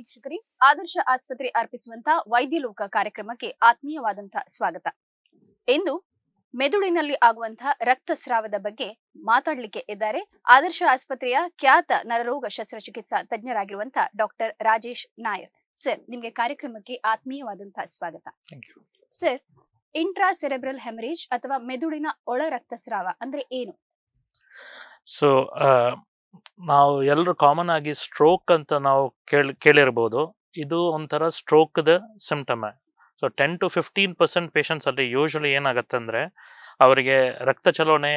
ವೀಕ್ಷಕರೇ, ಆದರ್ಶ ಆಸ್ಪತ್ರೆ ಅರ್ಪಿಸುವಂತ ವೈದ್ಯ ಲೋಕ ಕಾರ್ಯಕ್ರಮಕ್ಕೆ ಆತ್ಮೀಯವಾದಂತಹ ಸ್ವಾಗತ. ಇಂದು ಮೆದುಳಿನಲ್ಲಿ ಆಗುವಂತಹ ರಕ್ತಸ್ರಾವದ ಬಗ್ಗೆ ಮಾತಾಡಲಿಕ್ಕೆ ಇದ್ದಾರೆ ಆದರ್ಶ ಆಸ್ಪತ್ರೆಯ ಖ್ಯಾತ ನರರೋಗ ಶಸ್ತ್ರಚಿಕಿತ್ಸಾ ತಜ್ಞರಾಗಿರುವಂತಹ ಡಾಕ್ಟರ್ ರಾಜೇಶ್ ನಾಯರ್ ಸರ್. ನಿಮಗೆ ಕಾರ್ಯಕ್ರಮಕ್ಕೆ ಆತ್ಮೀಯವಾದಂತಹ ಸ್ವಾಗತ. ಸರ್, ಇಂಟ್ರಾ ಸೆರೆಬ್ರಲ್ ಹೆಮರೇಜ್ ಅಥವಾ ಮೆದುಳಿನ ಒಳ ರಕ್ತಸ್ರಾವ ಅಂದ್ರೆ ಏನು? ಸೊ ನಾವು ಎಲ್ಲರೂ ಕಾಮನ್ ಆಗಿ ಸ್ಟ್ರೋಕ್ ಅಂತ ನಾವು ಕೇಳಿರ್ಬೋದು. ಇದು ಒಂಥರ ಸ್ಟ್ರೋಕ್ದ ಸಿಂಪ್ಟಮ್. ಸೊ 10 to 15% ಪೇಷಂಟ್ಸ್ ಅಲ್ಲಿ ಯೂಶಲಿ ಏನಾಗತ್ತೆ ಅಂದ್ರೆ ಅವರಿಗೆ ರಕ್ತ ಚಲನೆ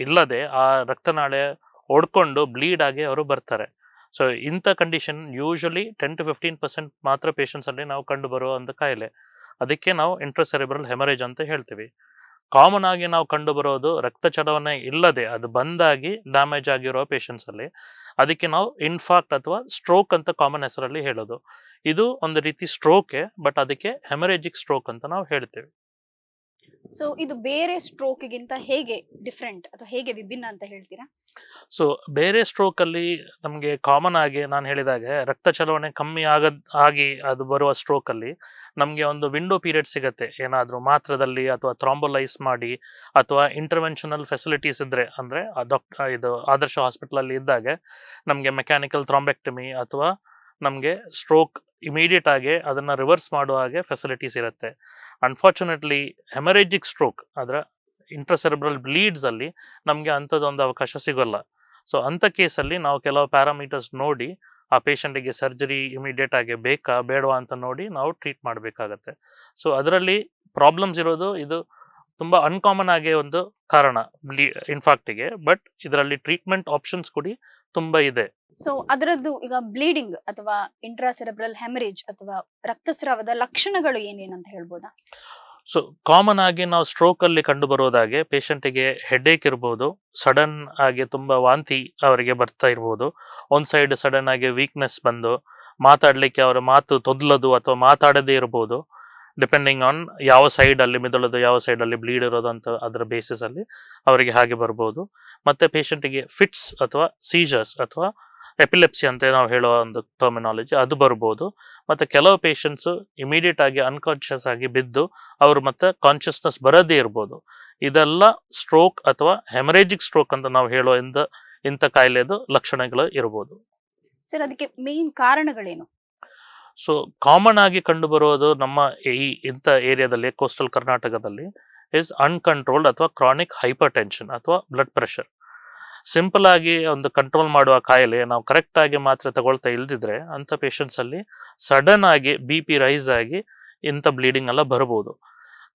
ಇಲ್ಲದೆ ಆ ರಕ್ತನಾಳೆ ಒಡ್ಕೊಂಡು ಬ್ಲೀಡ್ ಆಗಿ ಅವರು ಬರ್ತಾರೆ. ಸೊ ಇಂಥ ಕಂಡೀಷನ್ ಯೂಶಲಿ 10 to 15% ಮಾತ್ರ ಪೇಷಂಟ್ಸ್ ಅಲ್ಲಿ ನಾವು ಕಂಡು ಬರುವ ಒಂದು ಕಾಯಿಲೆ. ಅದಕ್ಕೆ ನಾವು ಇಂಟ್ರಾಸೆರೆಬ್ರಲ್ ಹೆಮರೇಜ್ ಅಂತ ಹೇಳ್ತೀವಿ. ಕಾಮನ್ ಆಗಿ ನಾವು ಕಂಡು ಬರೋದು ರಕ್ತ ಚಲನೆ ಇಲ್ಲದೆ ಅದು ಬಂದಾಗಿ ಡ್ಯಾಮೇಜ್ ಆಗಿರೋ ಪೇಷಂಟ್ಸ್ ಅಲ್ಲಿ. ಅದಕ್ಕೆ ನಾವು ಇನ್ಫಾಕ್ಟ್ ಅಥವಾ ಸ್ಟ್ರೋಕ್ ಅಂತ ಕಾಮನ್ ಹೆಸರಲ್ಲಿ ಹೇಳೋದು. ಇದು ಒಂದು ರೀತಿ ಸ್ಟ್ರೋಕೆ, ಬಟ್ ಅದಕ್ಕೆ ಹೆಮರೇಜಿಕ್ ಸ್ಟ್ರೋಕ್ ಅಂತ ನಾವು ಹೇಳ್ತೇವೆ. ಸೊ ಇದು ಬೇರೆ ಸ್ಟ್ರೋಕ್ ಗಿಂತ ಹೇಗೆ ಡಿಫ್ರೆಂಟ್ ಅಥವಾ ಹೇಗೆ ವಿಭಿನ್ನ ಅಂತ ಹೇಳ್ತೀರಾ? ಸೊ ಬೇರೆ ಸ್ಟ್ರೋಕ್ ಅಲ್ಲಿ ನಮಗೆ ಕಾಮನ್ ಆಗಿ ನಾನು ಹೇಳಿದಾಗೆ ರಕ್ತ ಚಲನೆ ಕಮ್ಮಿ ಆಗಿ ಅದು ಬರುವ ಸ್ಟ್ರೋಕ್ ಅಲ್ಲಿ ನಮಗೆ ಒಂದು ವಿಂಡೋ ಪೀರಿಯಡ್ ಸಿಗತ್ತೆ. ಏನಾದರೂ ಮಾತ್ರದಲ್ಲಿ ಅಥವಾ ಥ್ರಾಂಬೋಲೈಸ್ ಮಾಡಿ ಅಥವಾ ಇಂಟರ್ವೆನ್ಷನಲ್ ಫೆಸಿಲಿಟೀಸ್ ಇದ್ರೆ, ಅಂದ್ರೆ ಇದು ಆದರ್ಶ ಹಾಸ್ಪಿಟಲ್ ಅಲ್ಲಿ ಇದ್ದಾಗ ನಮಗೆ ಮೆಕ್ಯಾನಿಕಲ್ ಥ್ರಾಂಬೆಕ್ಟಮಿ ಅಥವಾ ನಮಗೆ ಸ್ಟ್ರೋಕ್ ಇಮಿಡಿಯೇಟ್ ಆಗಿ ಅದನ್ನ ರಿವರ್ಸ್ ಮಾಡುವ ಹಾಗೆ ಫೆಸಿಲಿಟೀಸ್ ಇರುತ್ತೆ. ಅನ್ಫಾರ್ಚುನೇಟ್ಲಿ ಹೆಮರೇಜಿಕ್ ಸ್ಟ್ರೋಕ್ ಅದರ ಇಂಟ್ರಾಸೆರೆಬ್ರಲ್ ಬ್ಲೀಡ್ಸ್ ಅಲ್ಲಿ ನಮಗೆ ಅಂಥದ್ದೊಂದು ಅವಕಾಶ ಸಿಗೋಲ್ಲ. ಸೊ ಅಂಥ ಕೇಸಲ್ಲಿ ನಾವು ಕೆಲವು ಪ್ಯಾರಾಮೀಟರ್ಸ್ ನೋಡಿ ಆ ಪೇಷಂಟಿಗೆ ಸರ್ಜರಿ ಇಮಿಡಿಯೇಟ್ ಆಗಿ ಬೇಕಾ ಬೇಡವಾ ಅಂತ ನೋಡಿ ನಾವು ಟ್ರೀಟ್ ಮಾಡಬೇಕಾಗತ್ತೆ. ಸೊ ಅದರಲ್ಲಿ ಪ್ರಾಬ್ಲಮ್ಸ್ ಇರೋದು ಇದು ತುಂಬಾ ಅನ್ಕಾಮನ್ ಆಗಿ ಒಂದು ಕಾರಣ ಇನ್ಫಾಕ್ಟಿಗೆ, ಬಟ್ ಇದರಲ್ಲಿ ಟ್ರೀಟ್ಮೆಂಟ್ ಆಪ್ಷನ್ಸ್ ಕೂಡ ತುಂಬಾ ಇದೆ. ಸೊ ಅದರದ್ದು ಈಗ ಬ್ಲೀಡಿಂಗ್ ಅಥವಾ ಇಂಟ್ರಾಸೆರೆಬ್ರಲ್ ಹೆಮರೇಜ್ ಅಥವಾ ರಕ್ತಸ್ರಾವದ ಲಕ್ಷಣಗಳು ಏನೇನಂತ ಹೇಳ್ಬೋದಾ? ಸೊ ಕಾಮನ್ ಆಗಿ ನಾವು ಸ್ಟ್ರೋಕ್ ಅಲ್ಲಿ ಕಂಡು ಬರೋದಾಗೆ ಪೇಷಂಟಿಗೆ ಹೆಡ್ಏಕ್ ಇರ್ಬೋದು, ಸಡನ್ ಆಗಿ ತುಂಬಾ ವಾಂತಿ ಅವರಿಗೆ ಬರ್ತಾ ಇರ್ಬೋದು, ಒಂದ್ ಸೈಡ್ ಸಡನ್ ಆಗಿ ವೀಕ್ನೆಸ್ ಬಂದು ಮಾತಾಡ್ಲಿಕ್ಕೆ ಅವರ ಮಾತು ತೊದ್ಲದು ಅಥವಾ ಮಾತಾಡದೇ ಇರ್ಬೋದು, ಡಿಪೆಂಡಿಂಗ್ ಆನ್ ಯಾವ ಸೈಡ್ ಅಲ್ಲಿ ಮಿದುಳದು ಯಾವ ಸೈಡ್ ಅಲ್ಲಿ ಬ್ಲೀಡ್ ಇರೋದು ಅಂತ ಅದರ ಬೇಸಿಸ್ ಅಲ್ಲಿ ಅವರಿಗೆ ಹಾಗೆ ಬರ್ಬೋದು. ಮತ್ತೆ ಪೇಷಂಟಿಗೆ ಫಿಟ್ಸ್ ಅಥವಾ ಸೀಜರ್ಸ್ ಅಥವಾ ಎಪಿಲೆಪ್ಸಿ ಅಂತ ನಾವು ಹೇಳುವ ಒಂದು ಟರ್ಮಿನಾಲಜಿ ಅದು ಬರ್ಬೋದು. ಮತ್ತೆ ಕೆಲವು ಪೇಷಂಟ್ಸ್ ಇಮಿಡಿಯೇಟ್ ಆಗಿ ಅನ್ಕಾನ್ಶಿಯಸ್ ಆಗಿ ಬಿದ್ದು ಅವರು ಮತ್ತೆ ಕಾನ್ಶಿಯಸ್ನೆಸ್ ಬರದೇ ಇರ್ಬೋದು. ಇದೆಲ್ಲ ಸ್ಟ್ರೋಕ್ ಅಥವಾ ಹೆಮರೇಜಿಕ್ ಸ್ಟ್ರೋಕ್ ಅಂತ ನಾವು ಹೇಳೋ ಇಂಥ ಕಾಯಿಲೆದು ಲಕ್ಷಣಗಳು ಇರ್ಬೋದು. ಸರ್, ಅದಕ್ಕೆ ಮೇನ್ ಕಾರಣಗಳೇನು? ಸೊ ಕಾಮನ್ ಆಗಿ ಕಂಡು ಬರೋದು ನಮ್ಮ ಇಂಥ ಏರಿಯಾದಲ್ಲಿ ಕೋಸ್ಟಲ್ ಕರ್ನಾಟಕದಲ್ಲಿ ಇಸ್ ಅನ್ಕಂಟ್ರೋಲ್ಡ್ ಅಥವಾ ಕ್ರಾನಿಕ್ ಹೈಪರ್ ಟೆನ್ಷನ್ ಅಥವಾ ಬ್ಲಡ್ ಪ್ರೆಷರ್. ಸಿಂಪಲ್ ಆಗಿ ಒಂದು ಕಂಟ್ರೋಲ್ ಮಾಡುವ ಕಾಯಿಲೆ ನಾವು ಕರೆಕ್ಟ್ ಆಗಿ ಮಾತ್ರೆ ತಗೊಳ್ತಾ ಇಲ್ದಿದ್ರೆ ಅಂತ ಪೇಷಂಟ್ಸ್ ಅಲ್ಲಿ ಸಡನ್ ಆಗಿ BP ರೈಸ್ ಆಗಿ ಇಂಥ ಬ್ಲೀಡಿಂಗ್ ಎಲ್ಲ ಬರಬಹುದು.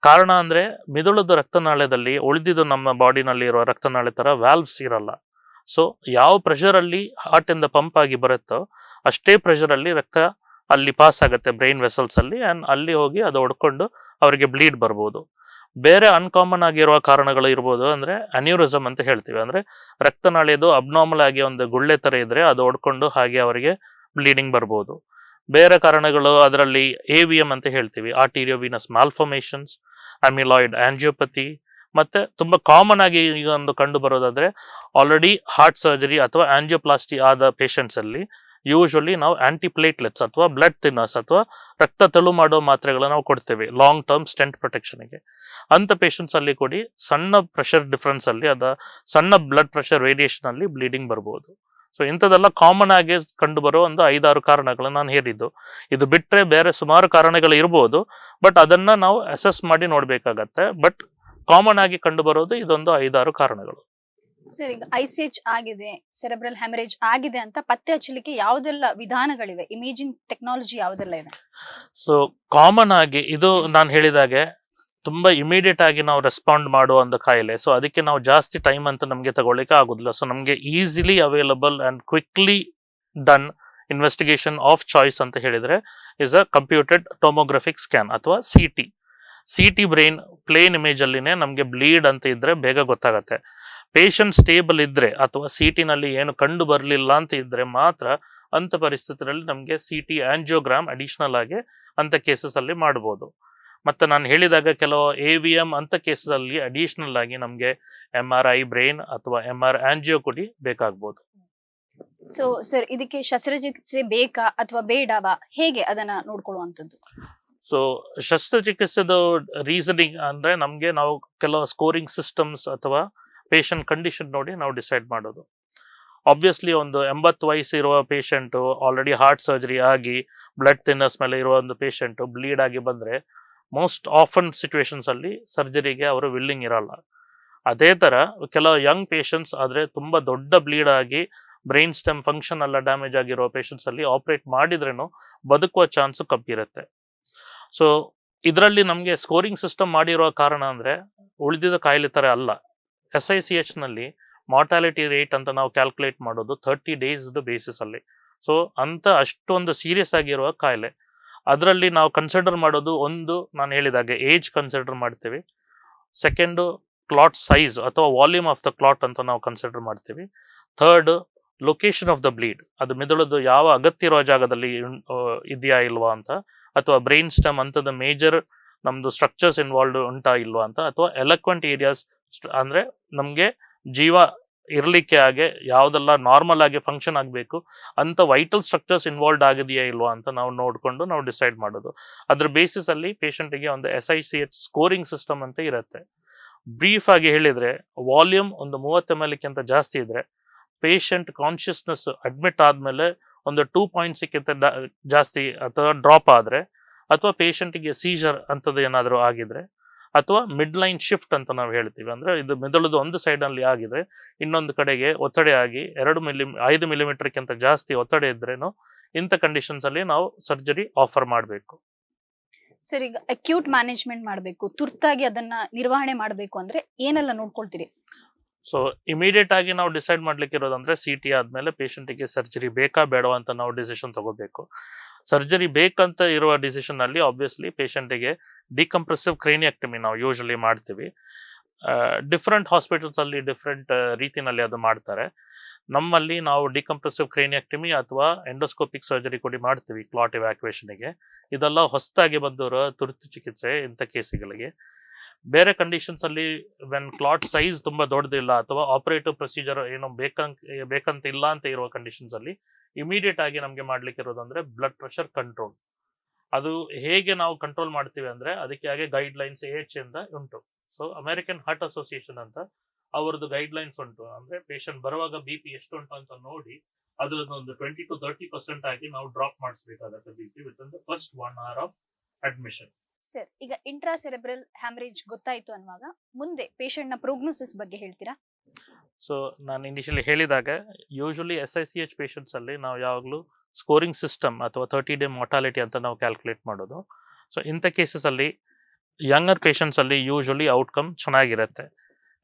ಕಾರಣ ಅಂದ್ರೆ ಮಿದುಳದ ರಕ್ತನಾಳದಲ್ಲಿ ಉಳಿದಿದ್ದು ನಮ್ಮ ಬಾಡಿನಲ್ಲಿ ಇರುವ ರಕ್ತನಾಳ ತರ ವ್ಯಾಲ್ವ್ಸ್ ಇರಲ್ಲ. ಸೊ ಯಾವ ಪ್ರೆಷರ್ ಅಲ್ಲಿ ಹಾರ್ಟ್ ಇಂದ ಪಂಪ್ ಆಗಿ ಬರುತ್ತೋ ಅಷ್ಟೇ ಪ್ರೆಷರ್ ಅಲ್ಲಿ ರಕ್ತ ಅಲ್ಲಿ ಪಾಸ್ ಆಗುತ್ತೆ ಬ್ರೈನ್ ವೆಸಲ್ಸ್ ಅಲ್ಲಿ, ಅಂಡ್ ಅಲ್ಲಿ ಹೋಗಿ ಅದು ಹೊಡ್ಕೊಂಡು ಅವರಿಗೆ ಬ್ಲೀಡ್ ಬರ್ಬೋದು. ಬೇರೆ ಅನ್ಕಾಮನ್ ಆಗಿರುವ ಕಾರಣಗಳು ಇರ್ಬೋದು. ಅಂದ್ರೆ ಅನ್ಯೂರಿಸಮ್ ಅಂತ ಹೇಳ್ತೀವಿ, ಅಂದ್ರೆ ರಕ್ತನಾಳಿದು ಅಬ್ನಾರ್ಮಲ್ ಆಗಿ ಒಂದು ಗುಳ್ಳೆ ತರ ಇದ್ರೆ ಅದು ಹೊಡ್ಕೊಂಡು ಹಾಗೆ ಅವರಿಗೆ ಬ್ಲೀಡಿಂಗ್ ಬರ್ಬೋದು. ಬೇರೆ ಕಾರಣಗಳು ಅದರಲ್ಲಿ AVM ಅಂತ ಹೇಳ್ತೀವಿ, ಆರ್ಟೀರಿಯೋವಿನಸ್ ಮಾಲ್ಫಾರ್ಮೇಷನ್ಸ್, ಅಮಿಲಾಯ್ಡ್ ಆಂಜಿಯೋಪತಿ. ಮತ್ತೆ ತುಂಬಾ ಕಾಮನ್ ಆಗಿ ಈಗ ಒಂದು ಕಂಡು ಬರೋದಾದ್ರೆ ಆಲ್ರೆಡಿ ಹಾರ್ಟ್ ಸರ್ಜರಿ ಅಥವಾ ಆಂಜಿಯೋಪ್ಲಾಸ್ಟಿ ಆದ ಪೇಷಂಟ್ಸ್ ಅಲ್ಲಿ ಯೂಶಲಿ ನಾವು ಆಂಟಿಪ್ಲೇಟ್ಲೆಟ್ಸ್ ಅಥವಾ ಬ್ಲಡ್ ಥಿನ್ನರ್ಸ್ ಅಥವಾ ರಕ್ತ ತೆಳು ಮಾಡೋ ಮಾತ್ರೆಗಳನ್ನ ನಾವು ಕೊಡ್ತೇವೆ ಲಾಂಗ್ ಟರ್ಮ್ ಸ್ಟೆಂಟ್ ಪ್ರೊಟೆಕ್ಷನ್ಗೆ. ಅಂತ ಪೇಷಂಟ್ಸ್ ಅಲ್ಲಿ ಕೊಡಿ ಸಣ್ಣ ಪ್ರೆಷರ್ ಡಿಫರೆನ್ಸ್ ಅಲ್ಲಿ ಸಣ್ಣ ಬ್ಲಡ್ ಪ್ರೆಷರ್ ವೇರಿಯೇಷನ್ ಅಲ್ಲಿ ಬ್ಲೀಡಿಂಗ್ ಬರ್ಬೋದು. ಸೊ ಇಂಥದ್ದೆಲ್ಲ ಕಾಮನ್ ಆಗಿ ಕಂಡು ಬರೋ ಒಂದು 5-6 ಕಾರಣಗಳು ನಾನು ಹೇಳಿದ್ದು. ಇದು ಬಿಟ್ರೆ ಬೇರೆ ಸುಮಾರು ಕಾರಣಗಳು ಇರ್ಬೋದು, ಬಟ್ ಅದನ್ನ ನಾವು ಅಸೆಸ್ ಮಾಡಿ ನೋಡ್ಬೇಕಾಗತ್ತೆ. ಬಟ್ ಕಾಮನ್ ಆಗಿ ಕಂಡು ಬರೋದು ಇದೊಂದು 5-6 ಕಾರಣಗಳು. ಸರ್, ಈಗ ICH ಆಗಿದೆ, ಸೆರೆಬ್ರಲ್ ಹೆಮರೇಜ್ ಆಗಿದೆ ಅಂತ ಪತ್ತೆ ಹಚ್ಚಲಿಕ್ಕೆ ಯಾವುದೆಲ್ಲ ವಿಧಾನಗಳಿವೆ? ಇಮೇಜಿಂಗ್ ಟೆಕ್ನಾಲಜಿ ಯಾವುದೆಲ್ಲ ಇದೆ? ಸೊ ಕಾಮನ್ ಆಗಿ ಇದು ನಾನು ಹೇಳಿದಾಗೆ ತುಂಬಾ ಇಮಿಡಿಯೇಟ್ ಆಗಿ ನಾವು ರೆಸ್ಪಾಂಡ್ ಮಾಡುವ ಒಂದು ಕಾಯಿಲೆ. ಸೊ ಅದಕ್ಕೆ ನಾವು ಜಾಸ್ತಿ ಟೈಮ್ ಅಂತ ನಮಗೆ ತಗೊಳ್ಳಿಕ್ಕೆ ಆಗುದಿಲ್ಲ. ಸೊ ನಮಗೆ easily available and quickly done investigation of choice ಅಂತ ಹೇಳಿದ್ರೆ ಇಸ್ ಅ ಕಂಪ್ಯೂಟೆಡ್ ಟೊಮೊಗ್ರಫಿಕ್ ಸ್ಕ್ಯಾನ್ ಅಥವಾ CT ಬ್ರೈನ್ ಪ್ಲೇನ್ ಇಮೇಜ್ ಅಲ್ಲಿನೇ ನಮಗೆ ಬ್ಲೀಡ್ ಅಂತ ಇದ್ರೆ ಬೇಗ ಗೊತ್ತಾಗತ್ತೆ. ಪೇಷಂಟ್ ಸ್ಟೇಬಲ್ ಇದ್ರೆ ಅಥವಾ CT ನಲ್ಲಿ ಏನು ಕಂಡು ಬರಲಿಲ್ಲ ಅಂತ ಇದ್ರೆ ಮಾತ್ರ ಅಂತ ಪರಿಸ್ಥಿತಿಯಲ್ಲಿ ನಮಗೆ CT ಆಂಜಿಯೋಗ್ರಾಮ್ ಅಡಿಷನಲ್ ಆಗಿ ಅಂತ ಕೇಸಸ್ ಅಲ್ಲಿ ಮಾಡಬಹುದು. ಮತ್ತೆ ನಾನು ಹೇಳಿದಾಗ ಕೆಲವು AVM ಅಂತ ಕೇಸಸ್ ಅಲ್ಲಿ ಅಡಿಷನಲ್ ಆಗಿ ನಮಗೆ MRI ಬ್ರೈನ್ ಅಥವಾ MR ಆಂಜಿಯೋ ಕೂಡ ಬೇಕಾಗಬಹುದು. ಸೊ ಸರ್, ಇದಕ್ಕೆ ಶಸ್ತ್ರಚಿಕಿತ್ಸೆ ಬೇಕಾ ಅಥವಾ ಬೇಡವಾ, ಹೇಗೆ ಅದನ್ನ ನೋಡ್ಕೊಳ್ಳುವಂಥದ್ದು? ಸೊ ಶಸ್ತ್ರಚಿಕಿತ್ಸೆದು ರೀಸನಿಂಗ್ ಅಂದ್ರೆ ನಮಗೆ ನಾವು ಕೆಲವು ಸ್ಕೋರಿಂಗ್ ಸಿಸ್ಟಮ್ಸ್ ಅಥವಾ ಪೇಷಂಟ್ ಕಂಡೀಷನ್ ನೋಡಿ ನಾವು ಡಿಸೈಡ್ ಮಾಡೋದು. ಆಬ್ವಿಯಸ್ಲಿ ಒಂದು 80 ವಯಸ್ಸು ಇರುವ ಪೇಷಂಟು ಆಲ್ರೆಡಿ ಹಾರ್ಟ್ ಸರ್ಜರಿ ಆಗಿ ಬ್ಲಡ್ ಥಿನ್ನರ್ಸ್ ಮೇಲೆ ಇರುವ ಒಂದು ಪೇಷಂಟು ಬ್ಲೀಡ್ ಆಗಿ ಬಂದರೆ ಮೋಸ್ಟ್ ಆಫನ್ ಸಿಚುವೇಶನ್ಸ್ ಅಲ್ಲಿ ಸರ್ಜರಿಗೆ ಅವರು ವಿಲ್ಲಿಂಗ್ ಇರಲ್ಲ. ಅದೇ ಥರ ಕೆಲವು ಯಂಗ್ ಪೇಷಂಟ್ಸ್ ಆದರೆ ತುಂಬ ದೊಡ್ಡ ಬ್ಲೀಡ್ ಆಗಿ ಬ್ರೈನ್ ಸ್ಟೆಮ್ ಫಂಕ್ಷನ್ ಎಲ್ಲ ಡ್ಯಾಮೇಜ್ ಆಗಿರೋ ಪೇಷಂಟ್ಸ್ ಅಲ್ಲಿ ಆಪರೇಟ್ ಮಾಡಿದ್ರೇನು ಬದುಕುವ ಚಾನ್ಸು ಕಮ್ಮಿ ಇರುತ್ತೆ. ಸೊ ಇದರಲ್ಲಿ ನಮಗೆ ಸ್ಕೋರಿಂಗ್ ಸಿಸ್ಟಮ್ ಮಾಡಿರೋ ಕಾರಣ ಅಂದರೆ ಉಳಿದಿದ್ದ ಕಾಯಿಲೆ ಥರ ಅಲ್ಲ. SICH ನಲ್ಲಿ ಮಾರ್ಟಾಲಿಟಿ ರೇಟ್ ಅಂತ ನಾವು ಕ್ಯಾಲ್ಕುಲೇಟ್ ಮಾಡೋದು 30 days ಬೇಸಿಸ್ ಅಲ್ಲಿ. ಸೊ ಅಂತ ಅಷ್ಟೊಂದು ಸೀರಿಯಸ್ ಆಗಿರುವ ಕಾಯಿಲೆ. ಅದರಲ್ಲಿ ನಾವು ಕನ್ಸಿಡರ್ ಮಾಡೋದು, ಒಂದು ನಾನು ಹೇಳಿದಾಗೆ ಏಜ್ ಕನ್ಸಿಡರ್ ಮಾಡ್ತೀವಿ, ಸೆಕೆಂಡು ಕ್ಲಾಟ್ ಸೈಜ್ ಅಥವಾ ವಾಲ್ಯೂಮ್ ಆಫ್ ದ ಕ್ಲಾಟ್ ಅಂತ ನಾವು ಕನ್ಸಿಡರ್ ಮಾಡ್ತೀವಿ, third location of the bleed, ಅದು ಮಿದುಳದು ಯಾವ ಅಗತ್ಯ ಇರುವ ಜಾಗದಲ್ಲಿ ಇದೆಯಾ ಇಲ್ವಾ ಅಂತ, ಅಥವಾ ಬ್ರೈನ್ ಸ್ಟೆಮ್ ಅಂತದ ಮೇಜರ್ ನಮ್ದು ಸ್ಟ್ರಕ್ಚರ್ಸ್ ಇನ್ವಾಲ್ವ್ ಉಂಟಾ ಇಲ್ವಾ ಅಂತ, ಅಥವಾ ಎಲಕ್ವೆಂಟ್ ಏರಿಯಾಸ್ ಅಂದ್ರೆ ನಮಗೆ ಜೀವ ಇರ್ಲಿಕ್ಕೆ ಹಾಗೆ ಯಾವುದೆಲ್ಲ ನಾರ್ಮಲ್ ಆಗಿ ಫಂಕ್ಷನ್ ಆಗಬೇಕು ಅಂತ ವೈಟಲ್ ಸ್ಟ್ರಕ್ಚರ್ಸ್ ಇನ್ವಾಲ್ವ್ ಆಗಿದೆಯಾ ಇಲ್ವಾ ಅಂತ ನಾವು ನೋಡಿಕೊಂಡು ನಾವು ಡಿಸೈಡ್ ಮಾಡೋದು. ಅದ್ರ ಬೇಸಿಸ್ ಅಲ್ಲಿ ಪೇಷಂಟ್ಗೆ ಒಂದು SICH ಸ್ಕೋರಿಂಗ್ ಸಿಸ್ಟಮ್ ಅಂತ ಇರುತ್ತೆ. ಬ್ರೀಫ್ ಆಗಿ ಹೇಳಿದ್ರೆ, ವಾಲ್ಯೂಮ್ ಒಂದು 30 ml ಗಿಂತ ಜಾಸ್ತಿ ಇದ್ರೆ ಪೇಷಂಟ್ ಕಾನ್ಶಿಯಸ್ನೆಸ್ ಅಡ್ಮಿಟ್ ಆದ್ಮೇಲೆ ಒಂದು 2.6 ಜಾಸ್ತಿ ಅಥವಾ ಡ್ರಾಪ್ ಆದ್ರೆ, ಅಥವಾ ಪೇಷಂಟ್ಗೆ ಸೀಜರ್ ಅಂತದ್ದು ಏನಾದರೂ ಆಗಿದ್ರೆ, ಅಥವಾ ಮಿಡ್ ಲೈನ್ ಶಿಫ್ಟ್ ಅಂತ ನಾವು ಹೇಳ್ತೀವಿ, ಅಂದ್ರೆ ಇದು ಮಿದುಳದು ಒಂದು ಸೈಡ್ ಅಲ್ಲಿ ಆಗಿದೆ ಇನ್ನೊಂದು ಕಡೆಗೆ ಒತ್ತಡ ಆಗಿ 5 ಮಿಲಿಮೀಟರ್ಗಿಂತ ಜಾಸ್ತಿ ಒತ್ತಡ ಇದ್ರೇನು ಇಂಥ ಕಂಡೀಷನ್ಸ್ ಅಲ್ಲಿ ನಾವು ಸರ್ಜರಿ ಆಫರ್ ಮಾಡಬೇಕು. ಸರ್, ಈಗ ಅಕ್ಯೂಟ್ ಮ್ಯಾನೇಜ್ಮೆಂಟ್ ಮಾಡಬೇಕು, ತುರ್ತಾಗಿ ಅದನ್ನ ನಿರ್ವಹಣೆ ಮಾಡಬೇಕು ಅಂದ್ರೆ ಏನೆಲ್ಲ ನೋಡ್ಕೊಳ್ತೀರಿ? ಸೊ ಇಮಿಡಿಯೇಟ್ ಆಗಿ ನಾವು ಡಿಸೈಡ್ ಮಾಡ್ಲಿಕ್ಕೆ ಇರೋದಂದ್ರೆ CT ಆದ್ಮೇಲೆ ಪೇಷಂಟಿಗೆ ಸರ್ಜರಿ ಬೇಕಾ ಬೇಡವಾ ಅಂತ ನಾವು ಡಿಸಿಷನ್ ತಗೋಬೇಕು. ಸರ್ಜರಿ ಬೇಕಂತ ಇರುವ ಡಿಸಿಷನ್ ಅಲ್ಲಿ ಆಬ್ವಿಯಸ್ಲಿ ಪೇಷಂಟಿಗೆ ಡಿಕಂಪ್ರೆಸಿವ್ ಕ್ರೇನಿಯಕ್ಟಮಿ ನಾವು ಯೂಶಲಿ ಮಾಡ್ತೀವಿ. ಡಿಫ್ರೆಂಟ್ ಹಾಸ್ಪಿಟಲ್ಸ್ ಅಲ್ಲಿ ಡಿಫ್ರೆಂಟ್ ರೀತಿನಲ್ಲಿ ಅದು ಮಾಡ್ತಾರೆ. ನಮ್ಮಲ್ಲಿ ನಾವು ಡಿಕಂಪ್ರೆಸಿವ್ ಕ್ರೇನಿಯಕ್ಟಮಿ ಅಥವಾ ಎಂಡೋಸ್ಕೋಪಿಕ್ ಸರ್ಜರಿ ಕೂಡ ಮಾಡ್ತೀವಿ ಕ್ಲಾಟ್ ಇವ್ಯಾಕ್ಯುವೇಷನ್ಗೆ. ಇದೆಲ್ಲ ಹೊಸದಾಗಿ ಬಂದಿರೋ ತುರ್ತು ಚಿಕಿತ್ಸೆ ಇಂಥ ಕೇಸಿಗಳಿಗೆ. ಬೇರೆ ಕಂಡೀಷನ್ಸ್ ಅಲ್ಲಿ ವೆನ್ ಕ್ಲಾಟ್ ಸೈಜ್ ತುಂಬಾ ದೊಡ್ಡದಿಲ್ಲ ಅಥವಾ ಆಪರೇಟಿವ್ ಪ್ರೊಸೀಜರ್ ಏನೋ ಬೇಕಂತ ಇಲ್ಲ ಅಂತ ಇರುವ ಕಂಡೀಷನ್ಸ್ ಅಲ್ಲಿ ಇಮಿಡಿಯೇಟ್ ಆಗಿ ನಮಗೆ ಮಾಡ್ಲಿಕ್ಕೆ ಇರೋದಂದ್ರೆ ಬ್ಲಡ್ ಪ್ರೆಷರ್ ಕಂಟ್ರೋಲ್. ಅದು ಹೇಗೆ ನಾವು ಕಂಟ್ರೋಲ್ ಮಾಡ್ತೀವಿ ಅಂದ್ರೆ ಅದಕ್ಕೆ ಹಾಗೆ ಗೈಡ್ ಲೈನ್ಸ್ AH ಇಂದ ಉಂಟು. ಸೊ ಅಮೆರಿಕನ್ ಹಾರ್ಟ್ ಅಸೋಸಿಯೇಷನ್ ಅಂತ ಅವರದ್ದು ಗೈಡ್ ಲೈನ್ಸ್ ಉಂಟು. ಅಂದ್ರೆ ಪೇಷಂಟ್ ಬರುವಾಗ BP ಎಷ್ಟು ಉಂಟು ಅಂತ ನೋಡಿ ಅದ್ರದ್ದು ಒಂದು 20 to 30% ಆಗಿ ನಾವು ಡ್ರಾಪ್ ಮಾಡಿಸಬೇಕಾಗತ್ತೆ BP within the first 1 hour of admission. Sir, ಈಗ ಇಂಟ್ರಾಸೆರೆಬ್ರಲ್ ಹ್ಯಾಮರೇಜ್ ಗೊತ್ತಾಯ್ತು ಅನ್ನುವಾಗ ಮುಂದೆ ಪೇಷಂಟ್ ನ ಪ್ರೋಗ್ನೋಸಿಸ್ ಬಗ್ಗೆ ಹೇಳ್ತೀರಾ? ಸೊ ನಾನು ಇನಿಷಿಯಲಿ ಹೇಳಿದಾಗ ಯೂಶಲಿ SICH ಪೇಷಂಟ್ಸ್ ಅಲ್ಲಿ ನಾವು ಯಾವಾಗಲೂ ಸ್ಕೋರಿಂಗ್ ಸಿಸ್ಟಮ್ ಅಥವಾ 30 day ಮಾರ್ಟಾಲಿಟಿ ಅಂತ ನಾವು ಕ್ಯಾಲ್ಕುಲೇಟ್ ಮಾಡೋದು. ಸೊ ಇಂಥ ಕೇಸಸ್ ಅಲ್ಲಿ ಯಂಗರ್ ಪೇಷಂಟ್ಸ್ ಅಲ್ಲಿ ಯೂಶಲಿ ಔಟ್ಕಮ್ ಚೆನ್ನಾಗಿರುತ್ತೆ.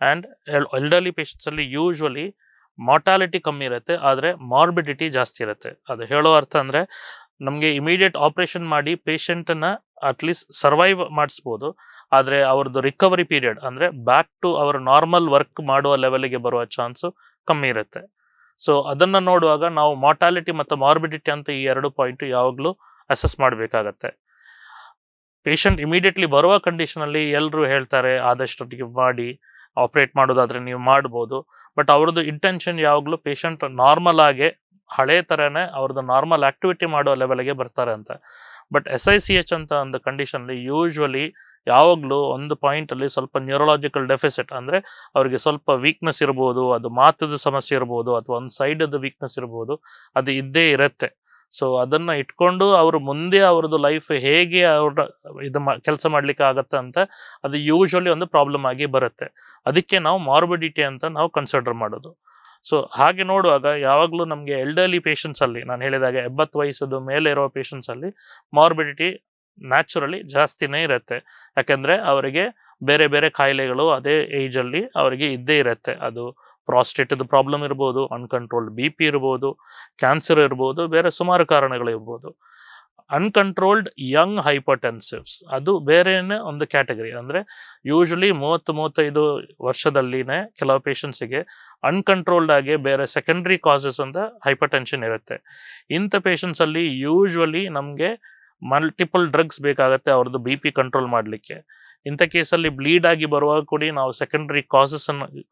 ಆ್ಯಂಡ್ ಎಲ್ಡರ್ಲಿ ಪೇಷಂಟ್ಸ್ ಅಲ್ಲಿ ಯೂಶಲಿ ಮಾರ್ಟಾಲಿಟಿ ಕಮ್ಮಿ ಇರುತ್ತೆ, ಆದರೆ ಮಾರ್ಬಿಡಿಟಿ ಜಾಸ್ತಿ ಇರುತ್ತೆ. ಅದು ಹೇಳೋ ಅರ್ಥ ಅಂದರೆ ನಮಗೆ ಇಮಿಡಿಯೇಟ್ ಆಪರೇಷನ್ ಮಾಡಿ ಪೇಷಂಟನ್ನ ಅಟ್ಲೀಸ್ಟ್ ಸರ್ವೈವ್ ಮಾಡಿಸ್ಬೋದು, ಆದರೆ ಅವ್ರದ್ದು ರಿಕವರಿ ಪೀರಿಯಡ್ ಅಂದರೆ ಬ್ಯಾಕ್ ಟು ಅವರ ನಾರ್ಮಲ್ ವರ್ಕ್ ಮಾಡುವ ಲೆವೆಲ್ಗೆ ಬರುವ ಚಾನ್ಸು ಕಮ್ಮಿ ಇರುತ್ತೆ. ಸೊ ಅದನ್ನು ನೋಡುವಾಗ ನಾವು ಮಾರ್ಟಾಲಿಟಿ ಮತ್ತು ಮಾರ್ಬಿಡಿಟಿ ಅಂತ ಈ 2 ಪಾಯಿಂಟ್ ಯಾವಾಗಲೂ ಅಸೆಸ್ ಮಾಡಬೇಕಾಗತ್ತೆ. ಪೇಷಂಟ್ ಇಮಿಡಿಯೇಟ್ಲಿ ಬರುವ ಕಂಡೀಷನಲ್ಲಿ ಎಲ್ಲರೂ ಹೇಳ್ತಾರೆ ಆದಷ್ಟೊಟ್ಟಿಗೆ ಮಾಡಿ ಆಪ್ರೇಟ್ ಮಾಡೋದಾದ್ರೆ ನೀವು ಮಾಡ್ಬೋದು, ಬಟ್ ಅವ್ರದ್ದು ಇಂಟೆನ್ಷನ್ ಯಾವಾಗಲೂ ಪೇಷಂಟ್ ನಾರ್ಮಲ್ ಆಗಿ ಹಳೆ ಥರನೇ ಅವ್ರದ್ದು ನಾರ್ಮಲ್ ಆಕ್ಟಿವಿಟಿ ಮಾಡೋ ಲೆವೆಲ್ಗೆ ಬರ್ತಾರೆ ಅಂತ. ಬಟ್ SICH ಅಂತ ಒಂದು ಕಂಡೀಷನ್ಲಿ ಯೂಶ್ವಲಿ ಯಾವಾಗಲೂ ಒಂದು ಪಾಯಿಂಟಲ್ಲಿ ಸ್ವಲ್ಪ ನ್ಯೂರಲಾಜಿಕಲ್ ಡೆಫಿಸಿಟ್ ಅಂದರೆ ಅವ್ರಿಗೆ ಸ್ವಲ್ಪ ವೀಕ್ನೆಸ್ ಇರ್ಬೋದು, ಅದು ಮಾತದ ಸಮಸ್ಯೆ ಇರ್ಬೋದು ಅಥವಾ ಒಂದು ಸೈಡದ್ದು ವೀಕ್ನೆಸ್ ಇರ್ಬೋದು, ಅದು ಇದ್ದೇ ಇರುತ್ತೆ. ಸೊ ಅದನ್ನು ಇಟ್ಕೊಂಡು ಅವರು ಮುಂದೆ ಅವ್ರದ್ದು ಲೈಫ್ ಹೇಗೆ ಅವ್ರ ಇದು ಕೆಲಸ ಮಾಡಲಿಕ್ಕೆ ಆಗತ್ತೆ ಅಂತ ಅದು ಯೂಶ್ವಲಿ ಒಂದು ಪ್ರಾಬ್ಲಮ್ ಆಗಿ ಬರುತ್ತೆ. ಅದಕ್ಕೆ ನಾವು ಮಾರ್ಬಿಡಿಟಿ ಅಂತ ನಾವು ಕನ್ಸಿಡರ್ ಮಾಡೋದು. ಸೊ ಹಾಗೆ ನೋಡುವಾಗ ಯಾವಾಗಲೂ ನಮಗೆ ಎಲ್ಡರ್ಲಿ ಪೇಷಂಟ್ಸ್ ಅಲ್ಲಿ ನಾನು ಹೇಳಿದಾಗ 80 ವಯಸ್ಸದ ಮೇಲೆ ಇರೋ ಪೇಷಂಟ್ಸ್ ಅಲ್ಲಿ ಮಾರ್ಬಿಡಿಟಿ ನ್ಯಾಚುರಲಿ ಜಾಸ್ತಿನೇ ಇರುತ್ತೆ. ಯಾಕೆಂದ್ರೆ ಅವರಿಗೆ ಬೇರೆ ಬೇರೆ ಕಾಯಿಲೆಗಳು ಅದೇ ಏಜಲ್ಲಿ ಅವರಿಗೆ ಇದ್ದೇ ಇರುತ್ತೆ. ಅದು ಪ್ರಾಸ್ಟೇಟದ ಪ್ರಾಬ್ಲಮ್ ಇರ್ಬೋದು, ಅನ್ಕಂಟ್ರೋಲ್ಡ್ BP ಇರ್ಬೋದು, ಕ್ಯಾನ್ಸರ್ ಇರ್ಬೋದು, ಬೇರೆ ಸುಮಾರು ಕಾರಣಗಳು ಇರ್ಬೋದು. ಅನ್ಕಂಟ್ರೋಲ್ಡ್ ಯಂಗ್ ಹೈಪರ್ಟೆನ್ಸಿವ್ಸ್ ಅದು ಬೇರೆನೇ ಒಂದು ಕ್ಯಾಟಗರಿ. ಅಂದರೆ ಯೂಶಲಿ 30-35 ವರ್ಷದಲ್ಲಿನೇ ಕೆಲವು ಪೇಷಂಟ್ಸಿಗೆ ಅನ್ಕಂಟ್ರೋಲ್ಡ್ ಆಗಿ ಬೇರೆ ಸೆಕೆಂಡ್ರಿ ಕಾಸಸ್ ಅಂತ ಹೈಪರ್ಟೆನ್ಷನ್ ಇರುತ್ತೆ. ಇಂಥ ಪೇಷಂಟ್ಸ್ ಅಲ್ಲಿ ಯೂಶ್ವಲಿ ನಮಗೆ ಮಲ್ಟಿಪಲ್ ಡ್ರಗ್ಸ್ ಬೇಕಾಗತ್ತೆ ಅವ್ರದ್ದು BP ಕಂಟ್ರೋಲ್ ಮಾಡಲಿಕ್ಕೆ. ಇಂಥ ಕೇಸಲ್ಲಿ ಬ್ಲೀಡ್ ಆಗಿ ಬರುವಾಗ ಕೂಡ ನಾವು ಸೆಕೆಂಡರಿ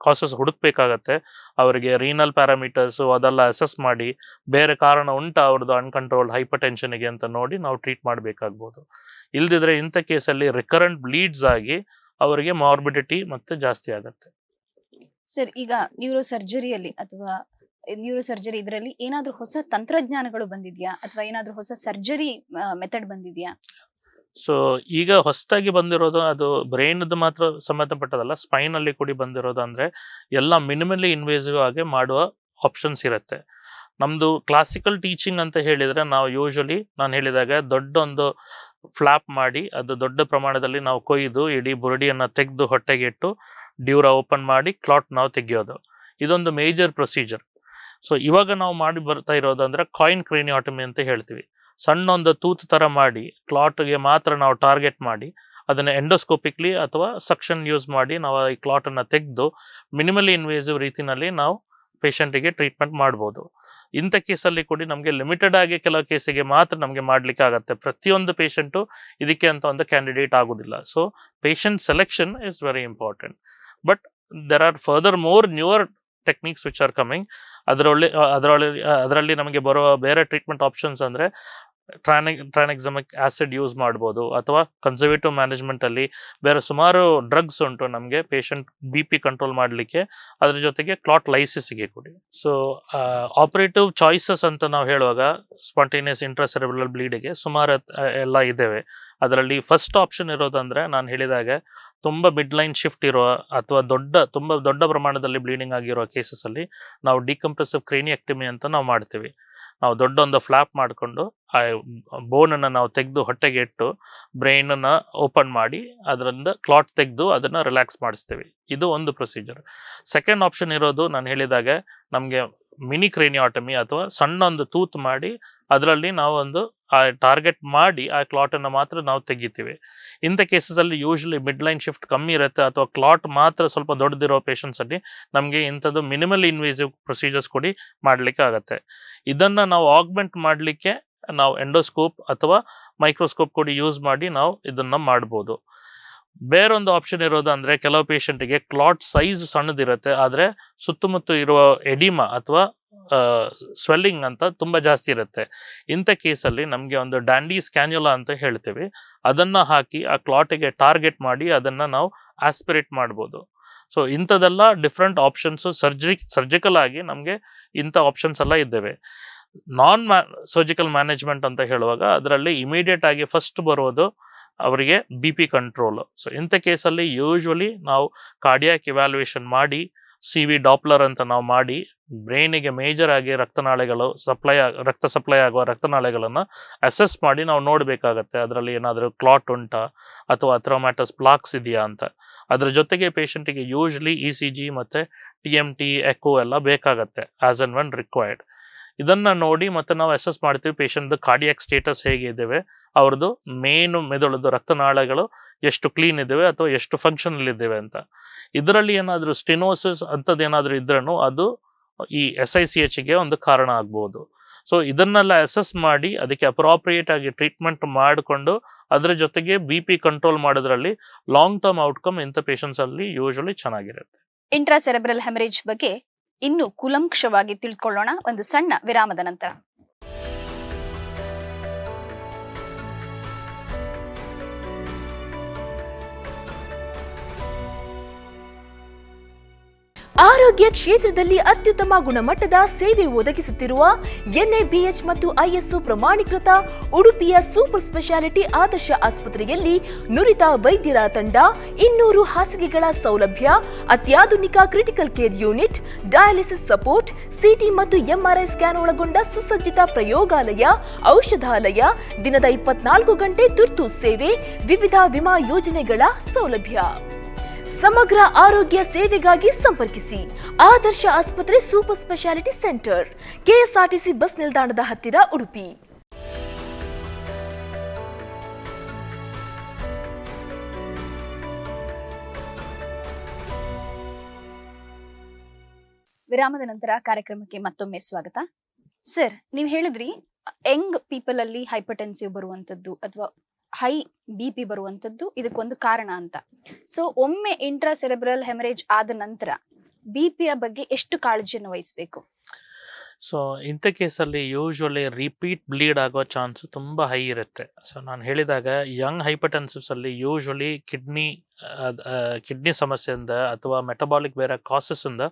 ಕಾಸಸ್ ಹುಡುಕ್ಬೇಕಾಗತ್ತೆ. ಅವರಿಗೆ ರೀನಲ್ ಪ್ಯಾರಾಮೀಟರ್ಸ್ ಅದೆಲ್ಲ ಅಸೆಸ್ ಮಾಡಿ ಬೇರೆ ಕಾರಣ ಉಂಟಾ ಅವ್ರದ್ದು ಅನ್ಕಂಟ್ರೋಲ್ಡ್ ಹೈಪರ್ ಟೆನ್ಷನ್ಗೆ ಅಂತ ನೋಡಿ ನಾವು ಟ್ರೀಟ್ ಮಾಡಬೇಕಾಗ್ಬೋದು. ಇಲ್ದಿದ್ರೆ ಇಂಥ ಕೇಸಲ್ಲಿ ರಿಕರೆಂಟ್ ಬ್ಲೀಡ್ಸ್ ಆಗಿ ಅವರಿಗೆ ಮಾರ್ಬಿಡಿಟಿ ಮತ್ತೆ ಜಾಸ್ತಿ ಆಗುತ್ತೆ. ಸರ್, ಈಗ ನ್ಯೂರೋ ಸರ್ಜರಿಯಲ್ಲಿ ಅಥವಾ ನ್ಯೂರೋ ಸರ್ಜರಿ ಇದರಲ್ಲಿ ಏನಾದ್ರೂ ಹೊಸ ತಂತ್ರಜ್ಞಾನಗಳು ಬಂದಿದ್ಯಾ ಅಥವಾ ಏನಾದ್ರೂ ಹೊಸ ಸರ್ಜರಿ ಮೆಥಡ್ ಬಂದಿದ್ಯಾ? ಸೊ ಈಗ ಹೊಸದಾಗಿ ಬಂದಿರೋದು ಅದು ಬ್ರೈನ್ದು ಮಾತ್ರ ಸಂಬಂಧಪಟ್ಟದಲ್ಲ, ಸ್ಪೈನ್ ಅಲ್ಲಿ ಕೂಡ ಬಂದಿರೋದು ಅಂದ್ರೆ ಎಲ್ಲ ಮಿನಿಮಲಿ ಇನ್ವೇಸಿವ್ ಆಗಿ ಮಾಡುವ ಆಪ್ಷನ್ಸ್ ಇರುತ್ತೆ. ನಮ್ದು ಕ್ಲಾಸಿಕಲ್ ಟೀಚಿಂಗ್ ಅಂತ ಹೇಳಿದ್ರೆ ನಾವು ಯೂಶಲಿ ನಾನು ಹೇಳಿದಾಗ ದೊಡ್ಡ ಒಂದು ಫ್ಲಾಪ್ ಮಾಡಿ ಅದು ದೊಡ್ಡ ಪ್ರಮಾಣದಲ್ಲಿ ನಾವು ಕೊಯ್ದು ಇಡೀ ಬುರುಡಿಯನ್ನ ತೆಗೆದು ಹೊಟ್ಟೆಗೆ ಇಟ್ಟು ಡ್ಯೂರಾ ಓಪನ್ ಮಾಡಿ ಕ್ಲಾಟ್ ನಾವು ತೆಗೆಯೋದು, ಇದೊಂದು ಮೇಜರ್ ಪ್ರೊಸೀಜರ್. ಸೊ ಇವಾಗ ನಾವು ಮಾಡಿ ಬರ್ತಾ ಇರೋದು ಅಂದ್ರೆ ಕಾಯಿನ್ ಕ್ರೇನಿಯಾಟಮಿ ಅಂತ ಹೇಳ್ತೀವಿ. ಸಣ್ಣ ಒಂದು ತೂತ್ ತರ ಮಾಡಿ ಕ್ಲಾಟ್ಗೆ ಮಾತ್ರ ನಾವು ಟಾರ್ಗೆಟ್ ಮಾಡಿ ಅದನ್ನ ಎಂಡೋಸ್ಕೋಪಿಕ್ಲಿ ಅಥವಾ ಸಕ್ಷನ್ ಯೂಸ್ ಮಾಡಿ ನಾವು ಈ ಕ್ಲಾಟ್ ಅನ್ನ ತೆಗೆದು ಮಿನಿಮಲಿ ಇನ್ವೇಸಿವ್ ರೀತಿನಲ್ಲಿ ನಾವು ಪೇಷಂಟಿಗೆ ಟ್ರೀಟ್ಮೆಂಟ್ ಮಾಡ್ಬೋದು. ಇಂಥ ಕೇಸಲ್ಲಿ ಕೂಡ ನಮಗೆ ಲಿಮಿಟೆಡ್ ಆಗಿ ಕೆಲವು ಕೇಸಿಗೆ ಮಾತ್ರ ನಮಗೆ ಮಾಡ್ಲಿಕ್ಕೆ ಆಗತ್ತೆ. ಪ್ರತಿಯೊಂದು ಪೇಷಂಟು ಇದಕ್ಕೆ ಅಂತ ಒಂದು ಕ್ಯಾಂಡಿಡೇಟ್ ಆಗುದಿಲ್ಲ. So patient selection is very important. But there are further more newer techniques which are coming. ಅದರಲ್ಲಿ ನಮಗೆ ಬರುವ ಬೇರೆ ಟ್ರೀಟ್ಮೆಂಟ್ ಆಪ್ಷನ್ಸ್ ಅಂದ್ರೆ ಟ್ರಾನೆಕ್ಸಮಿಕ್ ಆಸಿಡ್ ಯೂಸ್ ಮಾಡ್ಬೋದು, ಅಥವಾ ಕನ್ಸರ್ವೇಟಿವ್ ಮ್ಯಾನೇಜ್ಮೆಂಟ್ ಅಲ್ಲಿ ಬೇರೆ ಸುಮಾರು ಡ್ರಗ್ಸ್ ಉಂಟು ನಮಗೆ ಪೇಷಂಟ್ BP ಕಂಟ್ರೋಲ್ ಮಾಡಲಿಕ್ಕೆ, ಅದ್ರ ಜೊತೆಗೆ ಕ್ಲಾಟ್ ಲೈಸಿಸ್ಗೆ ಕೂಡ. ಸೊ ಆಪರೇಟಿವ್ ಚಾಯ್ಸಸ್ ಅಂತ ನಾವು ಹೇಳುವಾಗ ಸ್ಪಾಂಟೇನಿಯಸ್ ಇಂಟ್ರಾಸೆರೆಬ್ರಲ್ ಬ್ಲೀಡಿಗೆ ಸುಮಾರು ಎಲ್ಲ ಇದ್ದೇವೆ. ಅದರಲ್ಲಿ ಫಸ್ಟ್ ಆಪ್ಷನ್ ಇರೋದಂದ್ರೆ ನಾನು ಹೇಳಿದಾಗ ತುಂಬಾ ಮಿಡ್ ಲೈನ್ ಶಿಫ್ಟ್ ಇರುವ ಅಥವಾ ತುಂಬಾ ದೊಡ್ಡ ಪ್ರಮಾಣದಲ್ಲಿ ಬ್ಲೀಡಿಂಗ್ ಆಗಿರೋ ಕೇಸಸ್ ಅಲ್ಲಿ ನಾವು ಡಿಕಂಪ್ರೆಸಿವ್ ಕ್ರೇನಿಯೆಕ್ಟಮಿ ಅಂತ ನಾವು ಮಾಡ್ತೀವಿ. ನಾವು ದೊಡ್ಡ ಒಂದು ಫ್ಲಾಪ್ ಮಾಡಿಕೊಂಡು ಆ ಬೋನ್ ಅನ್ನ ನಾವು ತೆಗೆದು ಹೊಟ್ಟೆಗೆ ಇಟ್ಟು ಬ್ರೈನ್ ಅನ್ನ ಓಪನ್ ಮಾಡಿ ಅದರಿಂದ ಕ್ಲಾಟ್ ತೆಗೆದು ಅದನ್ನ ರಿಲ್ಯಾಕ್ಸ್ ಮಾಡಿಸ್ತೀವಿ. ಇದು ಒಂದು ಪ್ರೊಸೀಜರ್. ಸೆಕೆಂಡ್ ಆಪ್ಷನ್ ಇರೋದು ನಾನು ಹೇಳಿದಾಗ ನಮಗೆ ಮಿನಿ ಕ್ರೇನಿಯಾಟಮಿ ಅಥವಾ ಸಣ್ಣ ಒಂದು ತೂತ್ ಮಾಡಿ ಅದರಲ್ಲಿ ನಾವು ಒಂದು ಆ ಟಾರ್ಗೆಟ್ ಮಾಡಿ ಆ ಕ್ಲಾಟ್ ಅನ್ನ ಮಾತ್ರ ನಾವು ತೆಗಿತೀವಿ. ಇಂಥ ಕೇಸಸ್ ಅಲ್ಲಿ ಯೂಶಲಿ ಮಿಡ್ ಲೈನ್ ಶಿಫ್ಟ್ ಕಮ್ಮಿ ಇರುತ್ತೆ ಅಥವಾ ಕ್ಲಾಟ್ ಮಾತ್ರ ಸ್ವಲ್ಪ ದೊಡ್ಡದಿರೋ ಪೇಷಂಟ್ಸ್ ಅಲ್ಲಿ ನಮಗೆ ಇಂಥದ್ದು ಮಿನಿಮಲ್ ಇನ್ವೇಸಿವ್ ಪ್ರೊಸೀಜರ್ಸ್ ಕೂಡ ಮಾಡ್ಲಿಕ್ಕೆ ಆಗತ್ತೆ. ಇದನ್ನ ನಾವು ಆಗ್ಮೆಂಟ್ ಮಾಡ್ಲಿಕ್ಕೆ ನಾವು ಎಂಡೋಸ್ಕೋಪ್ ಅಥವಾ ಮೈಕ್ರೋಸ್ಕೋಪ್ ಕೂಡ ಯೂಸ್ ಮಾಡಿ ನಾವು ಇದನ್ನ ಮಾಡ್ಬೋದು. ಬೇರೊಂದು ಆಪ್ಷನ್ ಇರೋದು ಅಂದ್ರೆ ಕೆಲವು ಪೇಷಂಟ್ಗೆ ಕ್ಲಾಟ್ ಸೈಜ್ ಸಣ್ಣದಿರುತ್ತೆ ಆದ್ರೆ ಸುತ್ತಮುತ್ತ ಇರುವ ಎಡಿಮಾ ಅಥವಾ ಸ್ವೆಲ್ಲಿಂಗ್ ಅಂತ ತುಂಬಾ ಜಾಸ್ತಿ ಇರುತ್ತೆ. ಇಂಥ ಕೇಸಲ್ಲಿ ನಮಗೆ ಒಂದು ಡ್ಯಾಂಡಿ ಸ್ಕ್ಯಾನ್ಯುಲಾ ಅಂತ ಹೇಳ್ತೀವಿ, ಅದನ್ನ ಹಾಕಿ ಆ ಕ್ಲಾಟಿಗೆ ಟಾರ್ಗೆಟ್ ಮಾಡಿ ಅದನ್ನ ನಾವು ಆಸ್ಪಿರೇಟ್ ಮಾಡ್ಬೋದು. ಸೊ ಇಂಥದೆಲ್ಲ ಡಿಫ್ರೆಂಟ್ ಆಪ್ಷನ್ಸ್ ಸರ್ಜಿಕಲ್ ಆಗಿ ನಮಗೆ ಇಂಥ ಆಪ್ಷನ್ಸ್ ಎಲ್ಲ ಇದ್ದೇವೆ. ಸರ್ಜಿಕಲ್ ಮ್ಯಾನೇಜ್ಮೆಂಟ್ ಅಂತ ಹೇಳುವಾಗ ಅದರಲ್ಲಿ ಇಮಿಡಿಯೇಟ್ ಆಗಿ ಫಸ್ಟ್ ಬರೋದು ಅವರಿಗೆ BP ಕಂಟ್ರೋಲ್. ಸೊ ಇಂಥ ಕೇಸಲ್ಲಿ ಯೂಶುವಲಿ ನಾವು ಕಾರ್ಡಿಯಾಕ್ ಇವ್ಯಾಲ್ಯೂಯೇಷನ್ ಮಾಡಿ CV ಡಾಪ್ಲರ್ ಅಂತ ನಾವು ಮಾಡಿ ಬ್ರೈನಿಗೆ ಮೇಜರ್ ಆಗಿ ರಕ್ತ ಸಪ್ಲೈ ಆಗುವ ರಕ್ತನಾಳಗಳನ್ನ ಅಸೆಸ್ ಮಾಡಿ ನಾವು ನೋಡ್ಬೇಕಾಗತ್ತೆ ಅದರಲ್ಲಿ ಏನಾದರೂ ಕ್ಲಾಟ್ ಉಂಟಾ ಅಥವಾ ಅಥ್ರೋಮ್ಯಾಟಸ್ ಪ್ಲಾಕ್ಸ್ ಇದೆಯಾ ಅಂತ. ಅದ್ರ ಜೊತೆಗೆ ಪೇಷಂಟಿಗೆ ಯೂಶಲಿ ECG ಮತ್ತೆ TMT ಎಕೋ ಎಲ್ಲ ಬೇಕಾಗತ್ತೆ ಆಸ್ ಅಂಡ್ ವೆನ್ ರಿಕ್ವೈರ್ಡ್. ಇದನ್ನ ನೋಡಿ ಮತ್ತೆ ನಾವು ಅಸೆಸ್ ಮಾಡ್ತೀವಿ ಪೇಷಂಟ್ ಕಾರ್ಡಿಯಾಕ್ ಸ್ಟೇಟಸ್ ಹೇಗೆ ಇದ್ದೇವೆ, ಅವ್ರದ್ದು ಮೇನ್ ಮೆದುಳದು ರಕ್ತನಾಳಗಳು ಎಷ್ಟು ಕ್ಲೀನ್ ಇದ್ದೇವೆ ಅಥವಾ ಎಷ್ಟು ಫಂಕ್ಷನಲ್ ಇದ್ದೇವೆ ಅಂತ. ಇದರಲ್ಲಿ ಏನಾದರೂ ಸ್ಟೆನೋಸಿಸ್ ಅಂತದ್ದು ಏನಾದರೂ ಇದ್ರೂ ಅದು ಈ SICH ಗೆ ಒಂದು ಕಾರಣ ಆಗ್ಬೋದು. ಸೊ ಇದನ್ನೆಲ್ಲ ಅಸೆಸ್ ಮಾಡಿ ಅದಕ್ಕೆ ಅಪ್ರಾಪ್ರಿಯೇಟ್ ಆಗಿ ಟ್ರೀಟ್ಮೆಂಟ್ ಮಾಡಿಕೊಂಡು ಅದರ ಜೊತೆಗೆ BP ಕಂಟ್ರೋಲ್ ಮಾಡೋದ್ರಲ್ಲಿ ಲಾಂಗ್ ಟರ್ಮ್ ಔಟ್ಕಮ್ ಇಂಥ ಪೇಷಂಟ್ಸ್ ಅಲ್ಲಿ ಯೂಶುವಲಿ ಚೆನ್ನಾಗಿರುತ್ತೆ. ಇಂಟ್ರಾಸೆರೆಬ್ರಲ್ ಹೆಮರೇಜ್ ಬಗ್ಗೆ ಇನ್ನು ಕೂಲಂಕಷವಾಗಿ ತಿಳ್ಕೊಳ್ಳೋಣ ಒಂದು ಸಣ್ಣ ವಿರಾಮದ ನಂತರ. ಆರೋಗ್ಯ ಕ್ಷೇತ್ರದಲ್ಲಿ ಅತ್ಯುತ್ತಮ ಗುಣಮಟ್ಟದ ಸೇವೆ ಒದಗಿಸುತ್ತಿರುವ NABH ಮತ್ತು ISO ಪ್ರಮಾಣೀಕೃತ ಉಡುಪಿಯ ಸೂಪರ್ ಸ್ಪೆಷಾಲಿಟಿ ಆದರ್ಶ ಆಸ್ಪತ್ರೆಯಲ್ಲಿ ನುರಿತ ವೈದ್ಯರ ತಂಡ, 200 ಹಾಸಿಗೆಗಳ ಸೌಲಭ್ಯ, ಅತ್ಯಾಧುನಿಕ critical care unit, dialysis support, CT ಮತ್ತು MRI ಸ್ಕ್ಯಾನ್ ಒಳಗೊಂಡ ಸುಸಜ್ಜಿತ ಪ್ರಯೋಗಾಲಯ, ಔಷಧಾಲಯ, ದಿನದ 24 ಗಂಟೆ ತುರ್ತು ಸೇವೆ, ವಿವಿಧ ವಿಮಾ ಯೋಜನೆಗಳ ಸೌಲಭ್ಯ. ಸಮಗ್ರ ಆರೋಗ್ಯ ಸೇವೆಗಾಗಿ ಸಂಪರ್ಕಿಸಿ ಆದರ್ಶ ಆಸ್ಪತ್ರೆ super speciality centre, KSRTC bus ನಿಲ್ದಾಣದ ಹತ್ತಿರ, ಉಡುಪಿ. ವಿರಾಮದ ನಂತರ ಕಾರ್ಯಕ್ರಮಕ್ಕೆ ಮತ್ತೊಮ್ಮೆ ಸ್ವಾಗತ. ಸರ್, ನೀವು ಹೇಳಿದ್ರಿ ಯಂಗ್ ಪೀಪಲ್ ಅಲ್ಲಿ ಹೈಪರ್ಟೆನ್ಸಿವ್ ಬರುವಂತದ್ದು ಅಥವಾ ಹೈ BP ಬರುವಂತದ್ದು ಇದಕ್ಕೊಂದು ಕಾರಣ ಅಂತ. ಸೊ ಒಮ್ಮೆ ಇಂಟ್ರಾಸೆರೆಬ್ರಲ್ ಹೆಮರೇಜ್ ಆದ ನಂತರ BPಯ ಬಗ್ಗೆ ಎಷ್ಟು ಕಾಳಜಿಯನ್ನು ವಹಿಸಬೇಕು? ಸೊ ಇಂಥ ಕೇಸಲ್ಲಿ ಯೂಶ್ವಲಿ ರಿಪೀಟ್ ಬ್ಲೀಡ್ ಆಗೋ ಚಾನ್ಸ್ ತುಂಬ ಹೈ ಇರುತ್ತೆ. ಸೊ ನಾನು ಹೇಳಿದಾಗ ಯಂಗ್ ಹೈಪರ್ಟೆನ್ಸಿವ್ಸ್ ಅಲ್ಲಿ ಯೂಶ್ವಲಿ ಕಿಡ್ನಿ ಸಮಸ್ಯೆಯಿಂದ ಅಥವಾ ಮೆಟಬಾಲಿಕ್ ಬೇರೆ ಕಾಸಸ್ಸಿಂದ